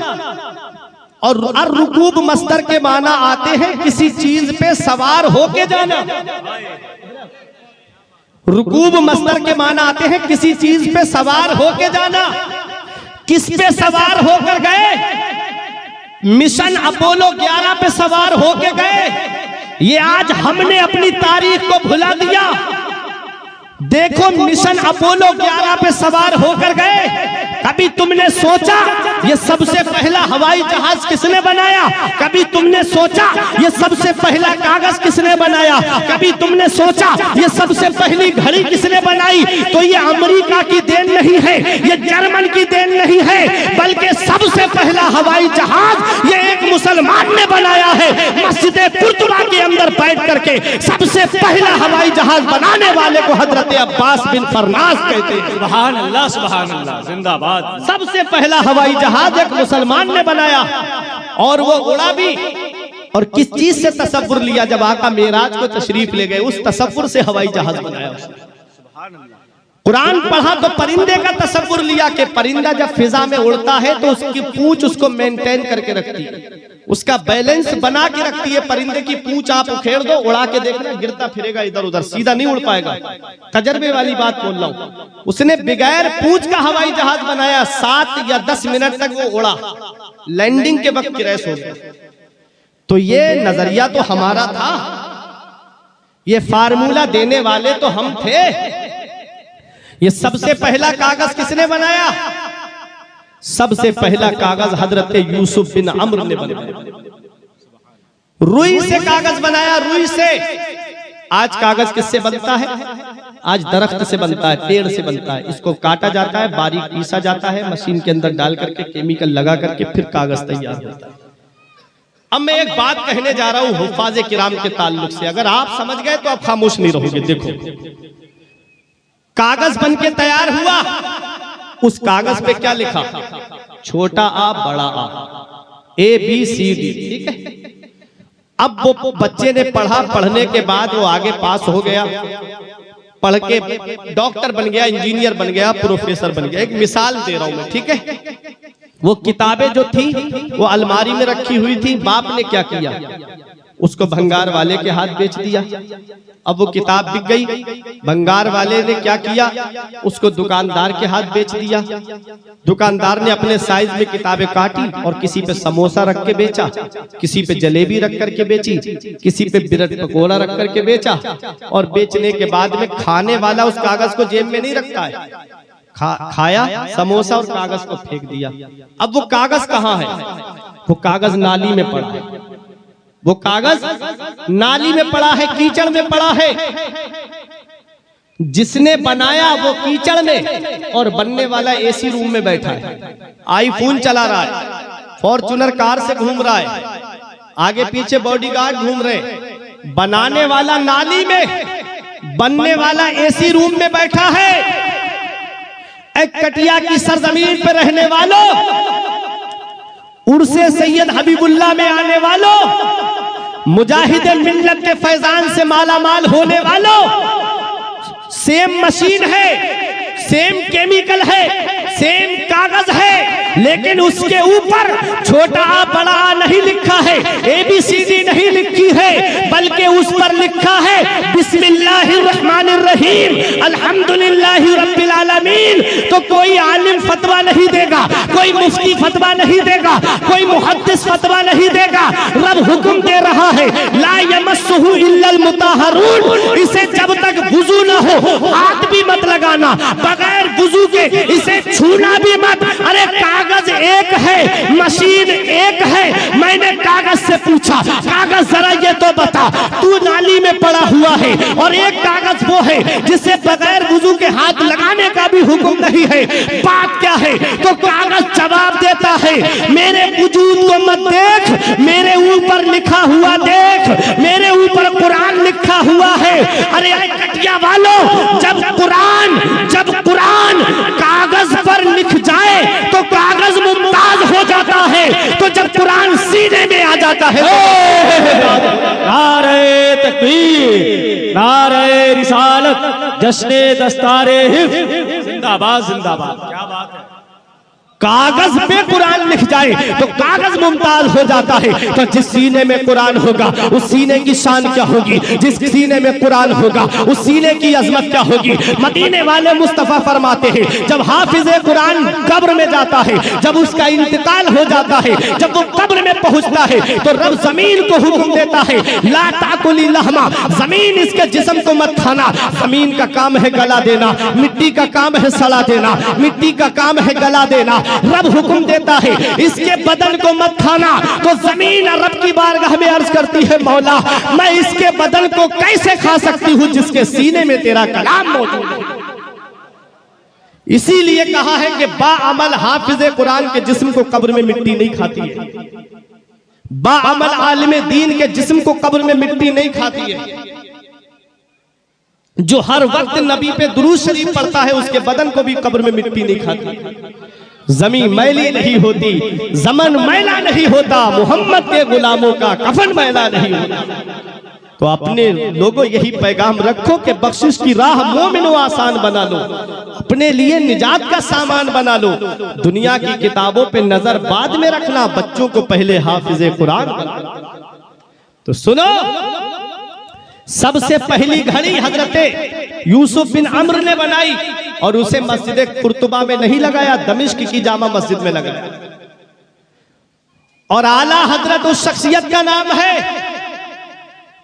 और रुकूब मस्दर के माना आते हैं किसी चीज पे सवार होके जाना। रुकूब मस्दर के माना आते हैं किसी चीज पे सवार होके जाना। किस पे सवार होकर गए? मिशन अपोलो 11 पे सवार होके गए। ये आज हमने अपनी तारीख को भुला दिया। देखो मिशन अपोलो 11 पे सवार होकर गए। कभी तुमने सोचा ये सबसे पहला हवाई जहाज किसने बनाया? कभी तुमने सोचा ये सबसे पहला कागज किसने बनाया? कभी तुमने सोचा ये सबसे पहली घड़ी किसने बनाई? तो ये अमेरिका की देन नहीं है, ये जर्मन की देन नहीं है, बल्कि सबसे पहला हवाई जहाज ये एक मुसलमान ने बनाया है। मस्जिद कुर्तुबा के अंदर बैठ करके सबसे पहला हवाई जहाज बनाने वाले को हजरत अब्बास बिन फरनास कहते हैं। सुभान अल्लाह, सुभान अल्लाह, जिंदाबाद। सबसे पहला हवाई जहाज एक मुसलमान ने बनाया, और वो उड़ा भी। और किस चीज से तसव्वुर लिया? जब आका मेराज को तशरीफ ले गए, उस तसव्वुर से हवाई जहाज बनाया उसने। कुरान पढ़ा तो परिंदे का तसव्वुर लिया कि परिंदा जब फिजा में उड़ता है तो उसकी पूंछ उसको मेंटेन करके रखती है, उसका बैलेंस बना के रखती है। परिंदे की पूंछ आप उखेड़ दो, उड़ा के देखना, गिरता फिरेगा इधर उधर, सीधा नहीं उड़ पाएगा। तजर्बे वाली बात बोल रहा हूं। उसने बगैर पूंछ का हवाई जहाज बनाया। 7 या 10 मिनट तक वो उड़ा, लैंडिंग के वक्त क्रैश हो गया। तो ये नजरिया तो हमारा था, ये फार्मूला देने वाले तो हम थे। ये सबसे पहला कागज किसने बनाया? सबसे पहला कागज हजरत यूसुफ बिन अम्र ने बनाया। रुई से कागज बनाया, रुई से। आज कागज किससे बनता है? आज दरख्त से बनता है, पेड़ से बनता है। इसको काटा जाता है, बारीक पीसा जाता है, मशीन के अंदर डाल करके केमिकल लगा करके फिर कागज तैयार होता है। अब मैं एक बात कहने जा रहा हूं हुफ्फाज़े किराम के ताल्लुक से, अगर आप समझ गए तो आप खामोश नहीं रहोगे। देखो, कागज बन के तैयार हुआ, उस कागज पे क्या लिखा? छोटा आ बड़ा आ, ABCD, ठीक है। अब वो बच्चे ने पढ़ा, पढ़ने के बाद वो आगे पास हो गया, पढ़ के डॉक्टर बन गया, इंजीनियर बन गया, प्रोफेसर बन गया। एक मिसाल दे रहा हूं मैं, ठीक है। वो किताबें जो थी वो अलमारी में रखी हुई थी, बाप ने क्या किया? उसको भंगार वाले के हाथ बेच दिया। अब वो किताब बिक गई, भंगार वाले ने क्या किया? उसको दुकानदार के हाथ बेच दिया। दुकानदार ने अपने साइज में किताबें काटी और किसी पे समोसा रख के बेचा, किसी पे जलेबी रख करके बेची, किसी पे ब्रेड पकोड़ा रख करके बेचा। और बेचने के बाद में खाने वाला उस कागज को जेब में नहीं रखता है, खाया समोसा और कागज को फेंक दिया। अब वो कागज कहाँ है? वो कागज नाली में पड़ा है। वो कागज नाली में पड़ा है, कीचड़ में पड़ा है। जिसने बनाया वो कीचड़ में, और बनने वाला AC रूम में बैठा है, आईफोन चला रहा है, फॉर्च्यूनर कार से घूम रहा है, आगे पीछे बॉडीगार्ड घूम रहे। बनाने वाला नाली में, बनने वाला AC रूम में बैठा है। एक कटिया की सरजमीन पर रहने वालों, उर्से सैयद हबीबुल्लाह में आने वालों, मुजाहिद मिल्लत के फैजान से माला माल होने वालों, सेम मशीन है, सेम केमिकल है, सेम कागज है, लेकिन उसके ऊपर छोटा आ बड़ा आ नहीं लिखा है, ABCD नहीं लिखी है, बल्कि उस पर लिखा है बिस्मिल्लाहिर्रहमानिर्रहीम अल्हम्दुलिल्लाहि रब्बिल आलमीन। तो कोई आलिम फतवा नहीं देगा, कोई मुफ्ती फतवा नहीं देगा, कोई मुहद्दिस फतवा नहीं देगा। रब हुक्म दे रहा है ला यमस्सुहु इल्लल मुताहरून, इसे जब तक वुजू ना हो हाथ भी मत लगाना, बगैर वुजू के इसे छूना भी मत। अरे कागज एक है, मशीन एक है। मैंने कागज से पूछा, कागज जरा ये तो बता, तू नाली में पड़ा हुआ है और एक कागज वो है जिसे बगैर वुजू के हाथ लगाने का भी हुक्म नहीं है, बात क्या है? तो कागज जवाब देता है मेरे वजूद को मत देख, मेरे ऊपर लिखा हुआ देख, मेरे ऊपर कुरान लिखा हुआ है। अरे कटिया वालों, जब कुरान कागज पर लिख जाए तो कागज मुमताज हो जाता है, तो जब कुरान सीने में आ जाता है। नारे तकबीर, नारे रिसालत, जश्ने दस्तारे हिफ्ज़, जिंदाबाद जिंदाबाद। क्या बात है। कागज पे कुरान लिख जाए तो कागज मुमताज हो जाता है। तो जिस सीने में कुरान होगा उस सीने की शान क्या होगी, जिस सीने में कुरान होगा उस सीने की अजमत क्या होगी। मदीने वाले मुस्तफा फरमाते हैं जब हाफिज़े कुरान कब्र में जाता है, जब उसका इंतकाल हो जाता है, जब वो कब्र में पहुंचता है तो रब जमीन को हुक्म देता है ला ताकुली लहमा, जमीन इसके जिस्म को मत खाना। जमीन का काम है गला देना, मिट्टी का काम है सड़ा देना, मिट्टी का काम है गला देना। रब हुक्म देता है इसके बदन को मत खाना, तो जमीन रब की बारगाह में अर्ज करती है मौला मैं इसके बदन को कैसे खा सकती हूं जिसके सीने में तेरा कलाम मौजूद है। इसीलिए कहा है कि बाअमल हाफिज़े कुरान के जिस्म को कब्र में मिट्टी नहीं खाती है, बाअमल आलिम दीन के जिस्म को कब्र में मिट्टी नहीं खाती है। जो हर वक्त नबी पे दुरूद शरीफ पढ़ता है उसके बदन को भी कब्र में मिट्टी नहीं खाती। जमीन मैली नहीं होती, जमन मैला नहीं होता, मोहम्मद के गुलामों का कफन मैला नहीं होता। तो अपने लोगों यही पैगाम रखो कि बख्शिश की राह मोमिनो आसान बना लो, अपने लिए निजात का सामान बना लो। दुनिया की किताबों पे नजर बाद में रखना, बच्चों को पहले हाफिज़े कुरान बना। तो सुनो, सबसे पहली घड़ी हजरत यूसुफ बिन अम्र ने बनाई और उसे मस्जिद कुर्तुबा में नहीं लगाया, दमिश्क की जामा मस्जिद में लगाया। और आला हजरत उस शख्सियत का नाम है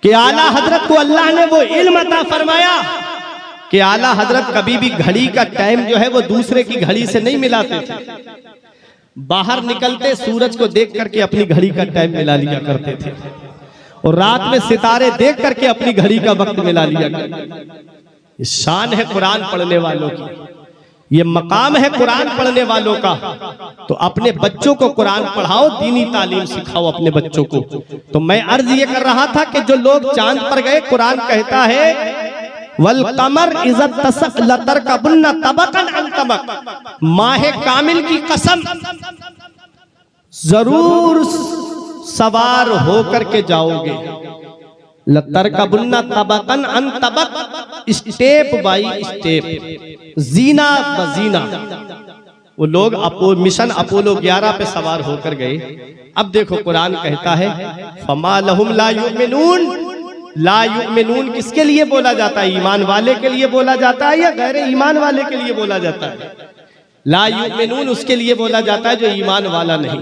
कि आला हजरत को अल्लाह ने वो इल्म अता फरमाया कि आला हजरत कभी भी घड़ी का टाइम जो है वो दूसरे की घड़ी से नहीं मिलाते थे। बाहर निकलते सूरज को देख करके अपनी घड़ी का टाइम मिला लिया करते थे। और रात में सितारे देख करके अपनी घड़ी का वक्त मिला लिया करते। शान है कुरान पढ़ने वालों की, ये मकाम है कुरान पढ़ने वालों का। तो अपने बच्चों को कुरान पढ़ाओ, दीनी तालीम सिखाओ अपने बच्चों को। तो मैं अर्ज ये कर रहा था कि जो लोग चांद पर गए, कुरान कहता है वल कमर इज़्ज़त तसक लतरकबुन्ना तबकन अन तबक, माहे कामिल की कसम जरूर सवार होकर के जाओगे। लतरकबुन्ना तबकन अन तबक, स्टेप बाई स्टेप, जीना बजीना। वो लोग मिशन अपोलो 11 पे सवार होकर गए। अब देखो कुरान कहता है फमा लहुम ला युमिनून। ला युमिनून किसके लिए बोला जाता है? ईमान वाले के लिए बोला जाता है या गैर ईमान वाले के लिए बोला जाता है? ला युमिनून उसके लिए बोला जाता है जो ईमान वाला नहीं।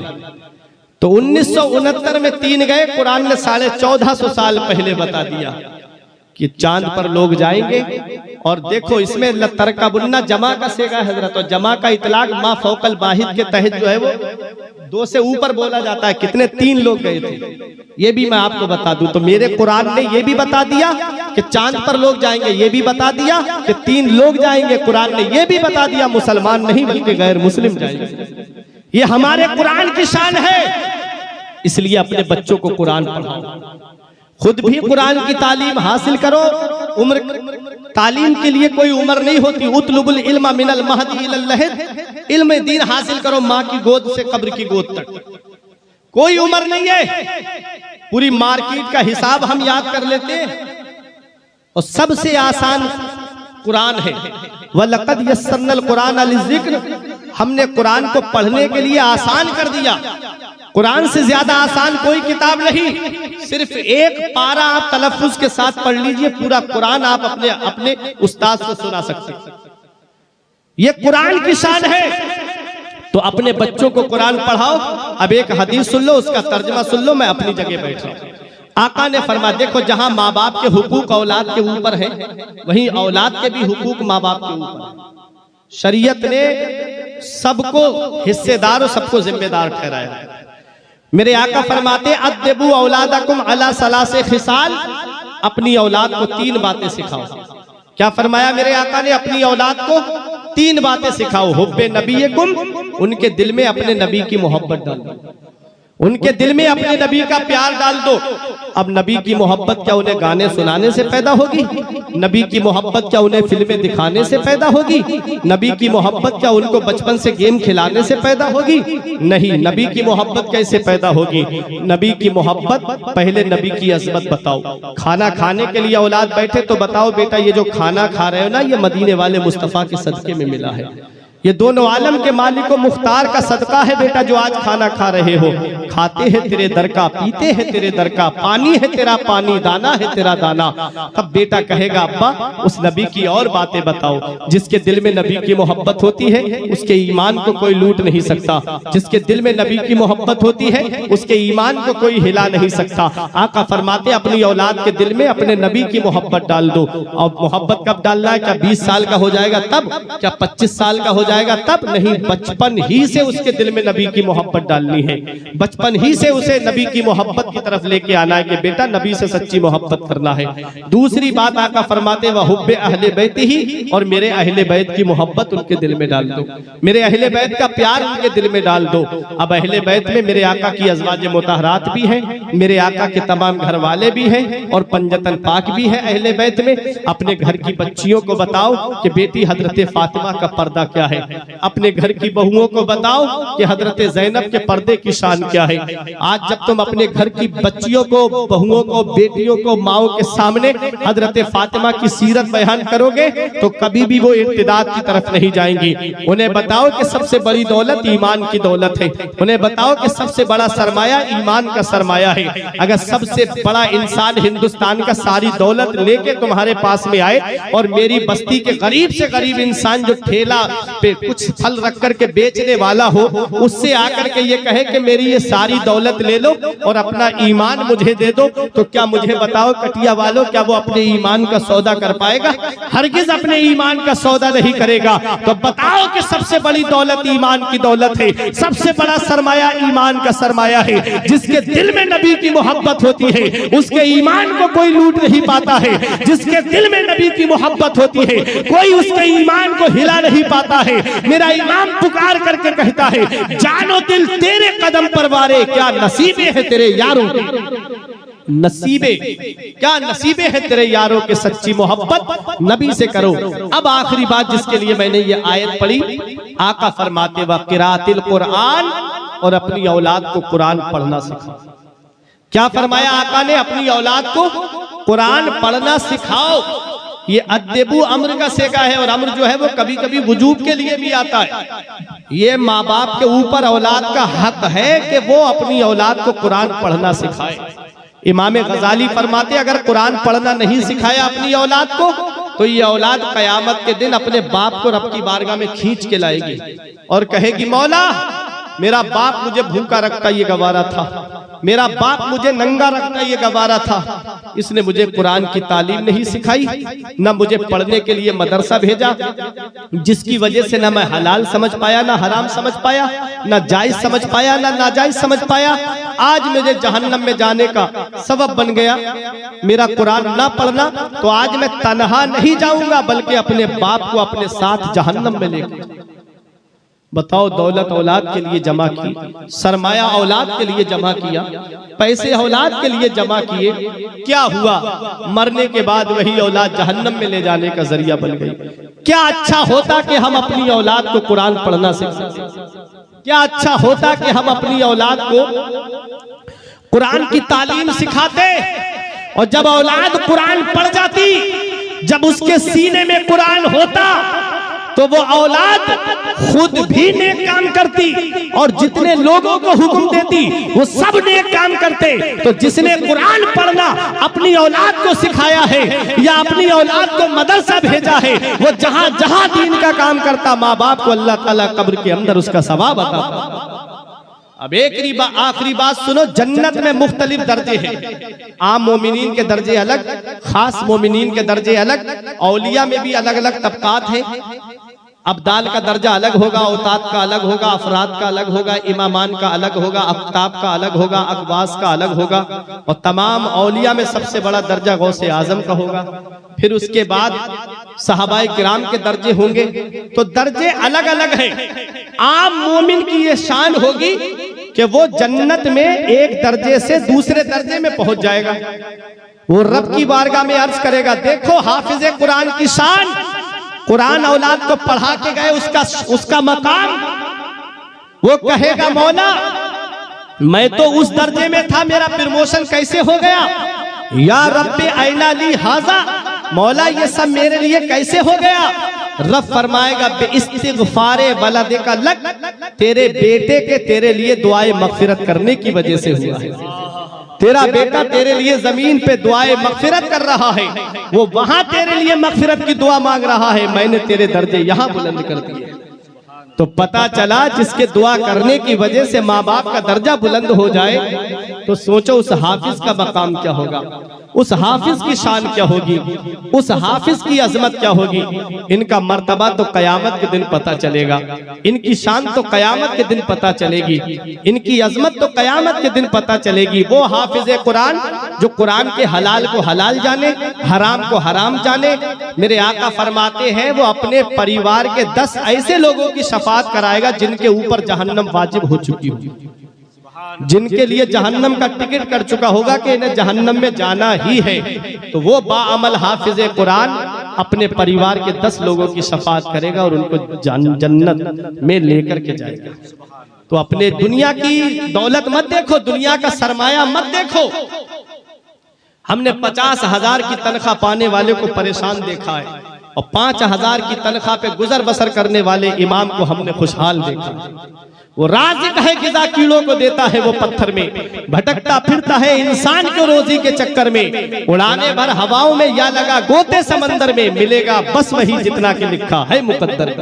तो 1969 में 3 गए, कुरान ने 1450 साल पहले बता दिया कि चांद पर लोग जाएंगे। और देखो इसमें लतरकबुन्ना जमा का सेगा हजरत, और जमा का इतलाक मा फौकल वाहिद के तहत जो है वो 2 से ऊपर बोला जाता है। कितने? 3 लोग गए थे, ये भी मैं आपको बता दूं। तो मेरे कुरान ने ये भी बता दिया कि चांद पर लोग जाएंगे, ये भी बता दिया कि 3 लोग जाएंगे। कुरान ने ये भी बता दिया मुसलमान नहीं बल्कि गैर मुस्लिम जाएंगे। ये हमारे कुरान की शान है, इसलिए अपने बच्चों को कुरान पढ़ाओ, खुद भी कुरान की तालीम हासिल करो। उम्र तालीम के लिए कोई उम्र नहीं होती। उतलुबुल इल्मा मिनल महदी इलल लहद, इल्म दीन हासिल करो माँ की गोद से कब्र की गोद तक, कोई उम्र नहीं है। पूरी मार्केट का हिसाब हम याद कर लेते हैं, और सबसे आसान कुरान है। वलक़द यस्सरनल कुरान लिज़िक्र, हमने कुरान को पढ़ने के लिए आसान कर दिया। कुरान से ज्यादा आसान कोई किताब नहीं। सिर्फ एक पारा आप तलफ्फुज के साथ पढ़ लीजिए, पूरा कुरान आप अपने उस्ताद से सुना सकते हैं। ये कुरान की शान है। तो अपने बच्चों को कुरान पढ़ाओ। अब एक हदीस सुन लो, उसका तर्जमा सुन लो, मैं अपनी जगह बैठा हूं। आका ने फरमाया, देखो जहां माँ बाप के हुकूक औलाद के ऊपर है, वहीं औलाद के भी हुकूक माँ बाप के ऊपर। शरीयत ने सबको हिस्सेदार और सबको जिम्मेदार ठहराया। मेरे आका फरमाते अद्दिबू औलादकुम अला सलासे खिसाल, अपनी औलाद को 3 बातें सिखाओ। क्या फरमाया मेरे आका ने? अपनी औलाद को 3 बातें सिखाओ। हुब्बे नबीयकुम, उनके दिल में अपने नबी की मोहब्बत डाल दो, उनके दिल में अपने नबी का प्यार डाल दो। अब नबी की मोहब्बत क्या उन्हें गाने सुनाने से पैदा होगी? नबी की मोहब्बत क्या उन्हें फिल्में दिखाने से पैदा होगी? नबी की मोहब्बत क्या उनको बचपन से गेम खिलाने से पैदा होगी? नहीं। नबी की मोहब्बत कैसे पैदा होगी? नबी की मोहब्बत, पहले नबी की अजमत बताओ। खाना खाने के लिए औलाद बैठे तो बताओ बेटा ये जो खाना खा रहे हो ना, ये मदीने वाले मुस्तफ़ा के सदके में मिला है। ये दोनों आलम के मालिक व मुख्तार का सदका है बेटा जो आज खाना खा रहे हो। खाते हैं तेरे दर का, पीते हैं तेरे दर का, पानी है तेरा पानी, दाना है तेरा दाना। तब बेटा कहेगा अब्बा उस नबी की और बातें बताओ। जिसके दिल में नबी की मोहब्बत होती है उसके ईमान को कोई लूट नहीं सकता। जिसके दिल में नबी की मोहब्बत होती है उसके ईमान को कोई हिला नहीं सकता। आका फरमाते अपनी औलाद के दिल में अपने नबी की मोहब्बत डाल दो। और मोहब्बत कब डालना है? क्या 20 साल का हो जाएगा तब? क्या 25 साल का हो जाएगा तब? नहीं, बचपन ही से उसके दिल में नबी की मोहब्बत डालनी है। बचपन ही से उसे नबी की मोहब्बत की तरफ लेके आना है कि बेटा नबी से सच्ची मोहब्बत करना है। दूसरी बात आका फरमाते वह हुब्बे अहले बैत ही, और मेरे अहले बैत की मोहब्बत उनके दिल में डाल दो, मेरे अहले बैत का प्यार उनके दिल में डाल दो। अब अहले बैत में मेरे आका की अज़वाज मुतहरात भी हैं, मेरे आका के तमाम घर वाले भी हैं, और पंजतन पाक भी है अहले बैत में। अपने घर की बच्चियों को बताओ कि बेटी हजरत फातिमा का पर्दा क्या है। अपने घर की बहुओं को बताओ कि हजरत ज़ैनब के पर्दे की शान क्या है। आज जब तुम अपने घर की बच्चियों को, बहुओं को, बेटियों को, माओं के सामने हजरत फातिमा की सीरत बयान करोगे तो कभी भी वो इर्तिदाद की तरफ नहीं जाएंगी। उन्हें बताओ कि सबसे बड़ी दौलत ईमान की दौलत है। उन्हें बताओ कि सबसे बड़ा सरमाया ईमान का सरमाया है। अगर सबसे बड़ा इंसान हिंदुस्तान का सारी दौलत लेके तुम्हारे पास में आए और मेरी बस्ती के गरीब से गरीब इंसान जो ठेला पे कुछ फल रख करके बेचने वाला हो, उससे आकर के ये कहे कि मेरी ये सारी दौलत ले लो और अपना ईमान मुझे दे दो, तो क्या मुझे बताओ कटिया वालों, क्या वो अपने ईमान का सौदा कर पाएगा? हरगिज अपने ईमान का सौदा नहीं करेगा। तो बताओ कि सबसे बड़ी दौलत ईमान की दौलत है, सबसे बड़ा सरमाया ईमान का सरमाया है। जिसके दिल में नबी की मोहब्बत होती है उसके ईमान को कोई लूट नहीं पाता है। जिसके दिल में नबी की मोहब्बत होती है कोई उसके ईमान को हिला नहीं पाता है। मेरा इमाम पुकार करके कहता है, जानो दिल तेरे कदम पर वारे, क्या नसीबे है तेरे यारों के, नसीबे क्या नसीबे है तेरे यारों के, सच्ची मोहब्बत नबी से करो। अब आखिरी बात जिसके लिए मैंने ये आयत पढ़ी, आका फरमाते व किरातिल कुरान, और अपनी औलाद को कुरान पढ़ना सिखाओ। क्या फरमाया आका ने? अपनी औलाद को कुरान पढ़ना सिखाओ। ये अद्देबू अम्र का सेका है, और अम्र जो है वो कभी कभी वजूब के लिए भी आता है। ये माँ बाप के ऊपर औलाद का हक है कि वो अपनी औलाद को कुरान पढ़ना सिखाए। इमाम गजाली फरमाते, अगर कुरान पढ़ना नहीं सिखाया अपनी औलाद को, तो ये औलाद कयामत के दिन अपने बाप को रब की बारगाह में खींच के लाएगी और कहेगी, मौला मेरा बाप मुझे भूखा रखता ये गवारा था, मेरा बाप मुझे नंगा रखता ये गवारा था, इसने मुझे कुरान की तालीम नहीं सिखाई, न मुझे पढ़ने के लिए मदरसा भेजा, जिसकी वजह से न मैं हलाल समझ पाया, न हराम समझ पाया, न जायज समझ पाया, न नाजायज समझ पाया। आज मुझे जहन्नम में जाने का सबब बन गया मेरा कुरान ना पढ़ना। तो आज मैं तन्हा नहीं जाऊंगा, बल्कि अपने बाप को अपने साथ जहन्नम में लेकर। बताओ, दौलत औलाद के लिए जमा की, सरमाया औलाद के लिए जमा किया, पैसे औलाद के लिए जमा किए, क्या हुआ? मरने के बाद वही औलाद जहन्नम में ले जाने का जरिया बन गई। क्या अच्छा होता कि हम अपनी औलाद को कुरान पढ़ना सीखते, क्या अच्छा होता कि हम अपनी औलाद को कुरान की तालीम सिखाते। और जब औलाद कुरान पढ़ जाती, जब उसके सीने में कुरान होता, तो वो औलाद खुद भी नेक काम करती, और जितने लोगों को हुक्म देती वो सब नेक काम करते। तो जिसने कुरान पढ़ना अपनी औलाद को सिखाया है, या अपनी औलाद को मदरसा भेजा है, वो जहां जहां दीन का काम करता, माँ बाप को अल्लाह ताला कब्र के अंदर उसका सवाब बताता। अब एक आखिरी बात सुनो, जन्नत में मुख्तलिफ दर्जे हैं। आम मोमिनीन के दर्जे अलग, खास मोमिनीन के दर्जे अलग, औलिया में भी अलग अलग तबकात हैं। अब्दाल का दर्जा अलग होगा, औताद का अलग होगा, अफराद का अलग होगा, इमामान का अलग होगा, अफ्ताब का अलग होगा, अकवास का अलग होगा, और तमाम औलिया में सबसे बड़ा दर्जा गौसे आजम का होगा। फिर उसके बाद सहाबाए किराम के दर्जे होंगे। तो दर्जे अलग अलग हैं। आम मोमिन की ये शान होगी कि वो जन्नत में एक दर्जे से दूसरे दर्जे में पहुंच जाएगा। वो रब की बारगाह में अर्ज करेगा, देखो हाफिज कुरान की शान, कुरान औलाद को पढ़ा के गए, उसका मकाम। वो कहेगा, मौला मैं तो उस दर्जे में था, मेरा प्रमोशन कैसे हो गया? या रब्बे ऐना ली हाजा, मौला ये सब मेरे लिए कैसे हो गया? रब फरमाएगा, इस्तिग़फ़ारे वलदे का लक, तेरे बेटे के तेरे लिए दुआए मग़फ़िरत करने की वजह से हुआ है। तेरा बेटा तेरे लिए जमीन पे दुआए मग़फ़िरत कर रहा है, वो वहां तेरे लिए मग़फ़िरत की दुआ मांग रहा है, मैंने तेरे दर्जे यहां बुलंद कर दिए। तो पता चला, जिसके दुआ करने की वजह से माँ बाप का दर्जा बुलंद हो जाए, तो सोचो उस हाफिज का मकाम क्या होगा, उस हाफिज की शान क्या होगी, उस हाफिज की अजमत क्या होगी। इनका मर्तबा तो कयामत के दिन पता चलेगा, इनकी शान तो कयामत के दिन पता चलेगी, इनकी अजमत तो कयामत के दिन पता चलेगी। वो हाफिज कुरान जो कुरान के हलाल को हलाल जाने, हराम को हराम जाने। मेरे आका फरमाते हैं, वो अपने परिवार के 10 ऐसे लोगों की शफाअत कराएगा जिनके ऊपर जहन्नम वाजिब हो चुकी होगी, जिनके लिए जहन्नम का टिकट कर चुका होगा कि इन्हें जहन्नम में जाना ही है। तो वो बाअमल हाफिज कुरान अपने परिवार के 10 लोगों की शफाअत करेगा और उनको जन्नत में लेकर के जाएगा। तो अपने दुनिया की दौलत मत देखो, दुनिया का सरमाया मत देखो। हमने 50,000 की तनख्वाह पाने वाले को परेशान देखा है, और 5,000 की तनख्वाह पे गुजर बसर करने वाले इमाम को हमने खुशहाल देखा। वो राज़िक है, गिज़ा कीड़ों को देता है, वो पत्थर में भटकता फिरता है इंसान को रोजी के चक्कर में। उड़ाने भर हवाओं में या लगा गोते समंदर में, मिलेगा बस वही जितना के लिखा है मुकद्दर।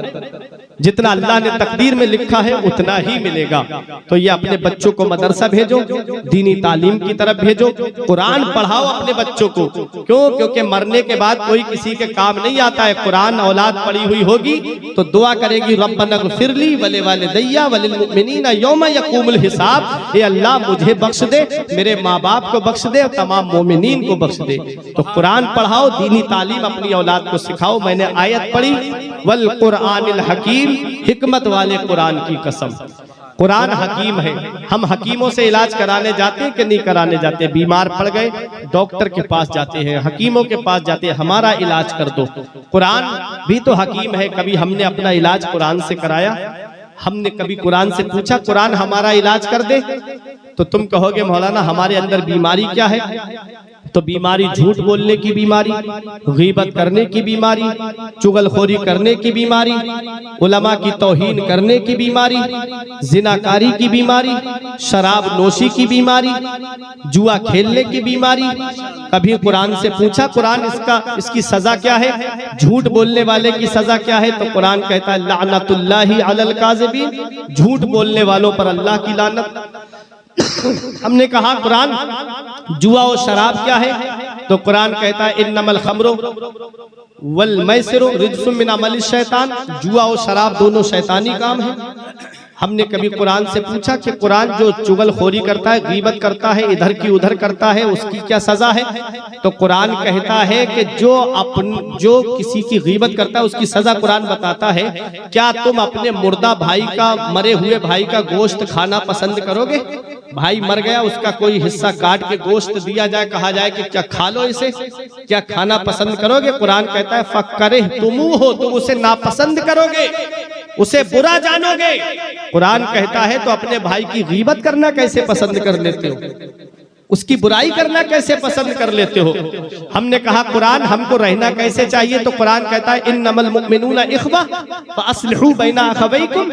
जितना अल्लाह ने तकदीर में लिखा है उतना ही मिलेगा। तो ये अपने बच्चों को मदरसा भेजो, दीनी तालीम की तरफ भेजो, कुरान पढ़ाओ अपने बच्चों को। क्यों? क्योंकि मरने के बाद कोई किसी के काम नहीं आता है। कुरान औलाद पढ़ी हुई होगी तो दुआ करेगी, रब्बना ग़फ़िरली वले वालिदैया वलिल मुमिनीना यौम यक़ूमुल हिसाब। ये अल्लाह मुझे बख्श दे, मेरे माँ बाप को बख्श दे और तमाम मोमिनीन को बख्श दे। तो कुरान पढ़ाओ, दीनी तालीम अपनी औलाद को सिखाओ। मैंने आयत पढ़ी, वल कुरानिल हकीम, हिकमत वाले कुरान की कसम। कुरान हकीम है। हम हकीमों से इलाज कराने जाते हैं कि नहीं कराने जाते? बीमार पड़ गए डॉक्टर के पास जाते हैं, हकीमों के पास जाते हैं, हमारा इलाज कर दो। कुरान भी तो हकीम है। कभी हमने अपना इलाज कुरान से कराया? हमने कभी कुरान से पूछा कुरान हमारा इलाज कर दे? तो तुम कहोगे मौलाना हमारे अंदर बीमारी क्या है? तो बीमारी झूठ बोलने की बीमारी, गीबत करने की बीमारी, चुगलखोरी करने की बीमारी, उलमा की तौहीन करने की बीमारी, जिनाकारी की बीमारी, शराब नोशी की बीमारी, जुआ खेलने की बीमारी। कभी कुरान से पूछा कुरान इसकी सजा क्या है? झूठ बोलने वाले की सजा क्या है? तो कुरान कहता है लानतुल्लाहि अलल काज़िबीन, झूठ बोलने वालों पर अल्लाह की लानत। हमने कहा कुरान जुआ और शराब क्या है? तो कुरान कहता है इन्नमल खमरु वल मैसिरु रिज्सुम मिन अमलिश शैतान, जुआ और शराब दोनों शैतानी काम है। हमने कभी कुरान से पूछा कि कुरान जो चुगलखोरी करता है, गीबत करता है, इधर की उधर करता है, उसकी क्या सजा है? तो कुरान कहता है कि जो किसी की गीबत करता है उसकी सजा कुरान बताता है। क्या तुम अपने मुर्दा भाई का, मरे हुए भाई का गोश्त खाना पसंद करोगे? भाई मर गया, उसका कोई हिस्सा काट के गोश्त दिया जाए, कहा जाए कि क्या खा लो इसे, क्या खाना पसंद करोगे? कुरान कहता है फक्करिह तुमूहु, तुम उसे नापसंद करोगे, उसे बुरा जानोगे। कुरान कहता है तो अपने भाई की गीबत करना कैसे पसंद कर लेते हो? उसकी बुराई करना कैसे पसंद कर लेते हो? हमने कहा कुरान हमको रहना कैसे चाहिए? तो कुरान कहता है इन्नमल मुमिनूना इख्वा फअस्लिहू बैना अखवैकुम,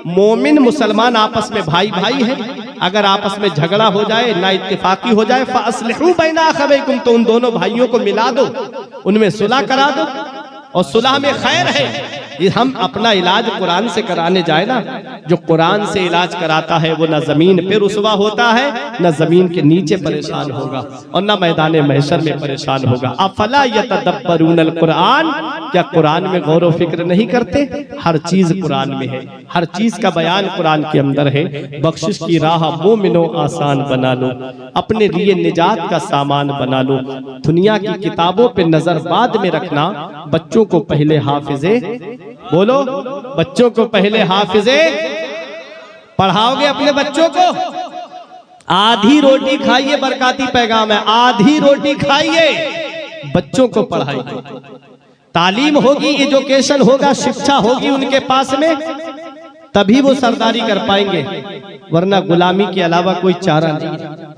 मोमिन मुसलमान आपस में भाई भाई है। अगर आपस में झगड़ा हो जाए, ना इत्तेफाकी हो जाए, फअस्लिहू बैना अखवैकुम, तो उन दोनों भाइयों को मिला दो, उनमें सुलह करा दो, और सुलह में खैर है। हम अपना इलाज कुरान से कराने जाए ना, जो कुरान से इलाज कराता है वो न जमीन पे रुसवा होता है, न जमीन के नीचे परेशान होगा, और न मैदान महशर में परेशान होगा। अफला यतदब्बरूनल कुरान, क्या कुरान में गौर व फिक्र नहीं करते? हर चीज कुरान में है, हर चीज का बयान कुरान के अंदर है। बख्शिश की राह मोमिनो आसान बना लो, अपने लिए निजात का सामान बना लो। दुनिया की किताबों पे नजर बाद में रखना, बच्चों को पहले हाफिजे, बोलो बच्चों को पहले हाफिजे पढ़ाओगे अपने बच्चों को। आधी रोटी खाइए, बरकाती पैगाम है, आधी रोटी खाइए, बच्चों को पढ़ाइए। तालीम होगी, एजुकेशन होगा, शिक्षा होगी उनके पास में, तभी वो सरदारी कर पाएंगे, वरना गुलामी के अलावा कोई चारा नहीं।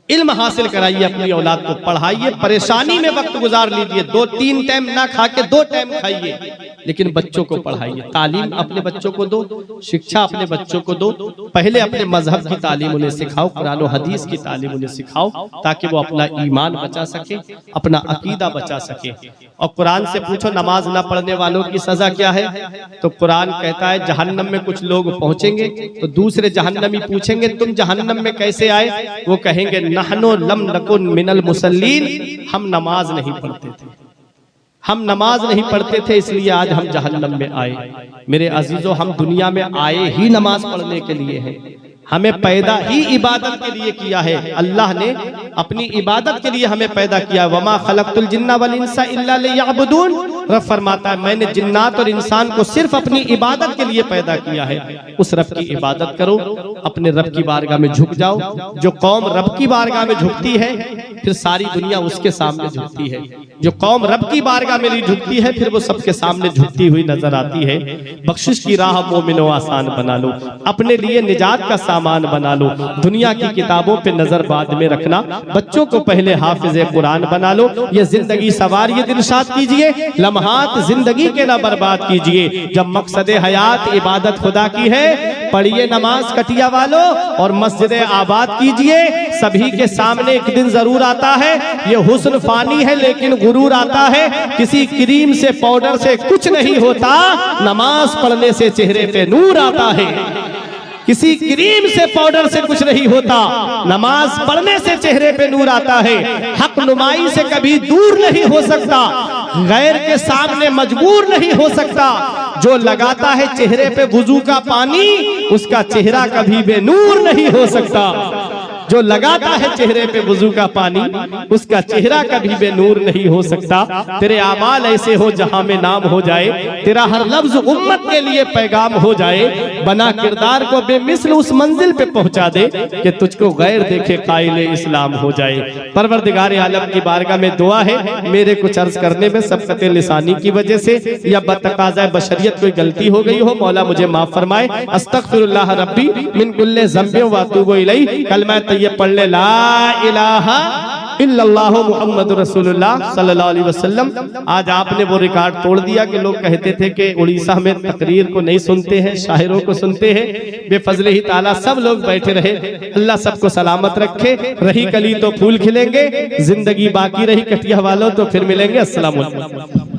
इल्म हासिल कराइए, अपनी औलाद को पढ़ाइए, परेशानी में वक्त गुजार लीजिए, 2-3 टाइम ना खा के 2 टाइम खाइए, लेकिन बच्चों को पढ़ाइए। तालीम अपने बच्चों को दो, शिक्षा अपने बच्चों को दो। पहले अपने मजहब की तालीम उन्हें सिखाओ, कुरान और हदीस की तालीम उन्हें सिखाओ, ताकि वो अपना ईमान बचा सके, अपना अकीदा बचा सके। और कुरान से पूछो नमाज ना पढ़ने वालों की सजा क्या है? तो कुरान कहता है जहन्नम में कुछ लोग पहुंचेंगे तो दूसरे जहन्नमी पूछेंगे तुम जहन्नम में कैसे आए? वो कहेंगे नहनो लम नकुन मिनल मुसल्लीन, हम नमाज नहीं पढ़ते थे, हम नमाज नहीं पढ़ते थे, इसलिए आज हम जहन्नम में आए। मेरे अजीजों, हम दुनिया में आए ही नमाज पढ़ने के लिए हैं, हमें पैदा ही इबादत के लिए किया है। अल्लाह ने अपनी इबादत के लिए हमें पैदा किया। वमा खलक़तुल जिन्ना वल इंसा इल्ला लियअबुदून, रब फरमाता है मैंने जिन्नात और इंसान को सिर्फ अपनी इबादत के लिए पैदा किया है। उस रब की इबादत करो, अपने रब की बारगाह में झुक जाओ। जो कौम रब की बारगाह में झुकती है, फिर सारी दुनिया उसके सामने झुकती है। जो कौम रब की बारगाह में नहीं झुकती है, फिर वो सबके सामने झुकती हुई नजर आती है। बख्शिश की राह मोमिनो आसान बना लो, अपने लिए निजात का सामान बना लो। दुनिया की किताबों पे नजर बाद में रखना, बच्चों को पहले हाफिज कुरान बना लो। ये जिंदगी सवारिए दिलशाद कीजिए, लम्हात जिंदगी के ना बर्बाद कीजिए। जब मकसद हयात इबादत खुदा की है, पढ़िए नमाज कटिया वालों और मस्जिद आबाद कीजिए। सभी के सामने एक दिन जरूर आता है। ये हुस्न फानी है लेकिन गुरूर आता है। किसी क्रीम से पाउडर से कुछ नहीं होता, नमाज पढ़ने से चेहरे पे नूर आता है। किसी क्रीम से पाउडर से कुछ नहीं होता, नमाज पढ़ने से चेहरे पे नूर आता है। हक नुमाई से कभी दूर नहीं हो सकता, गैर के सामने मजबूर नहीं हो सकता। जो लगाता है चेहरे पे वुजू का पानी, उसका चेहरा कभी बेनूर नहीं हो सकता। जो लगाता है चेहरे पे वुजू का पानी, उसका चेहरा कभी बेनूर नहीं हो सकता। तेरे आमाल ऐसे हो जहां में नाम हो जाए, तेरा हर लफ्ज उम्मत के लिए पैगाम हो जाए। बना किरदार को बेमिसल उस मंजिल पे पहुंचा दे कि तुझको गैर देखे काइल इस्लाम हो जाए। परवरदिगार आलम की बारगाह में दुआ है, मेरे कुछ अर्ज करने में सबकत लिसानी की वजह से या बतकाज़ा बशरियत कोई गलती हो गई हो, मौला मुझे माफ फरमाए। अस्तगफिरुल्लाह रब्बी मिन कुल्ले ज़ंबि व अतूबु इलैहि। कलमा ये पढ़ ले, ला इलाहा इल्लल्लाहु मुहम्मदुर रसूलुल्लाह सल्लल्लाहु अलैहि वसल्लम। आज आपने वो रिकॉर्ड तोड़ दिया कि लोग कहते थे कि उड़ीसा में तकरीर को नहीं सुनते हैं, शायरों को सुनते हैं। बेफजले ही ताला सब लोग बैठे रहे। अल्लाह सबको सलामत रखे। रही कली तो फूल खिलेंगे, जिंदगी बाकी रही कटिया वालों तो फिर मिलेंगे। अस्सलाम वालेकुम।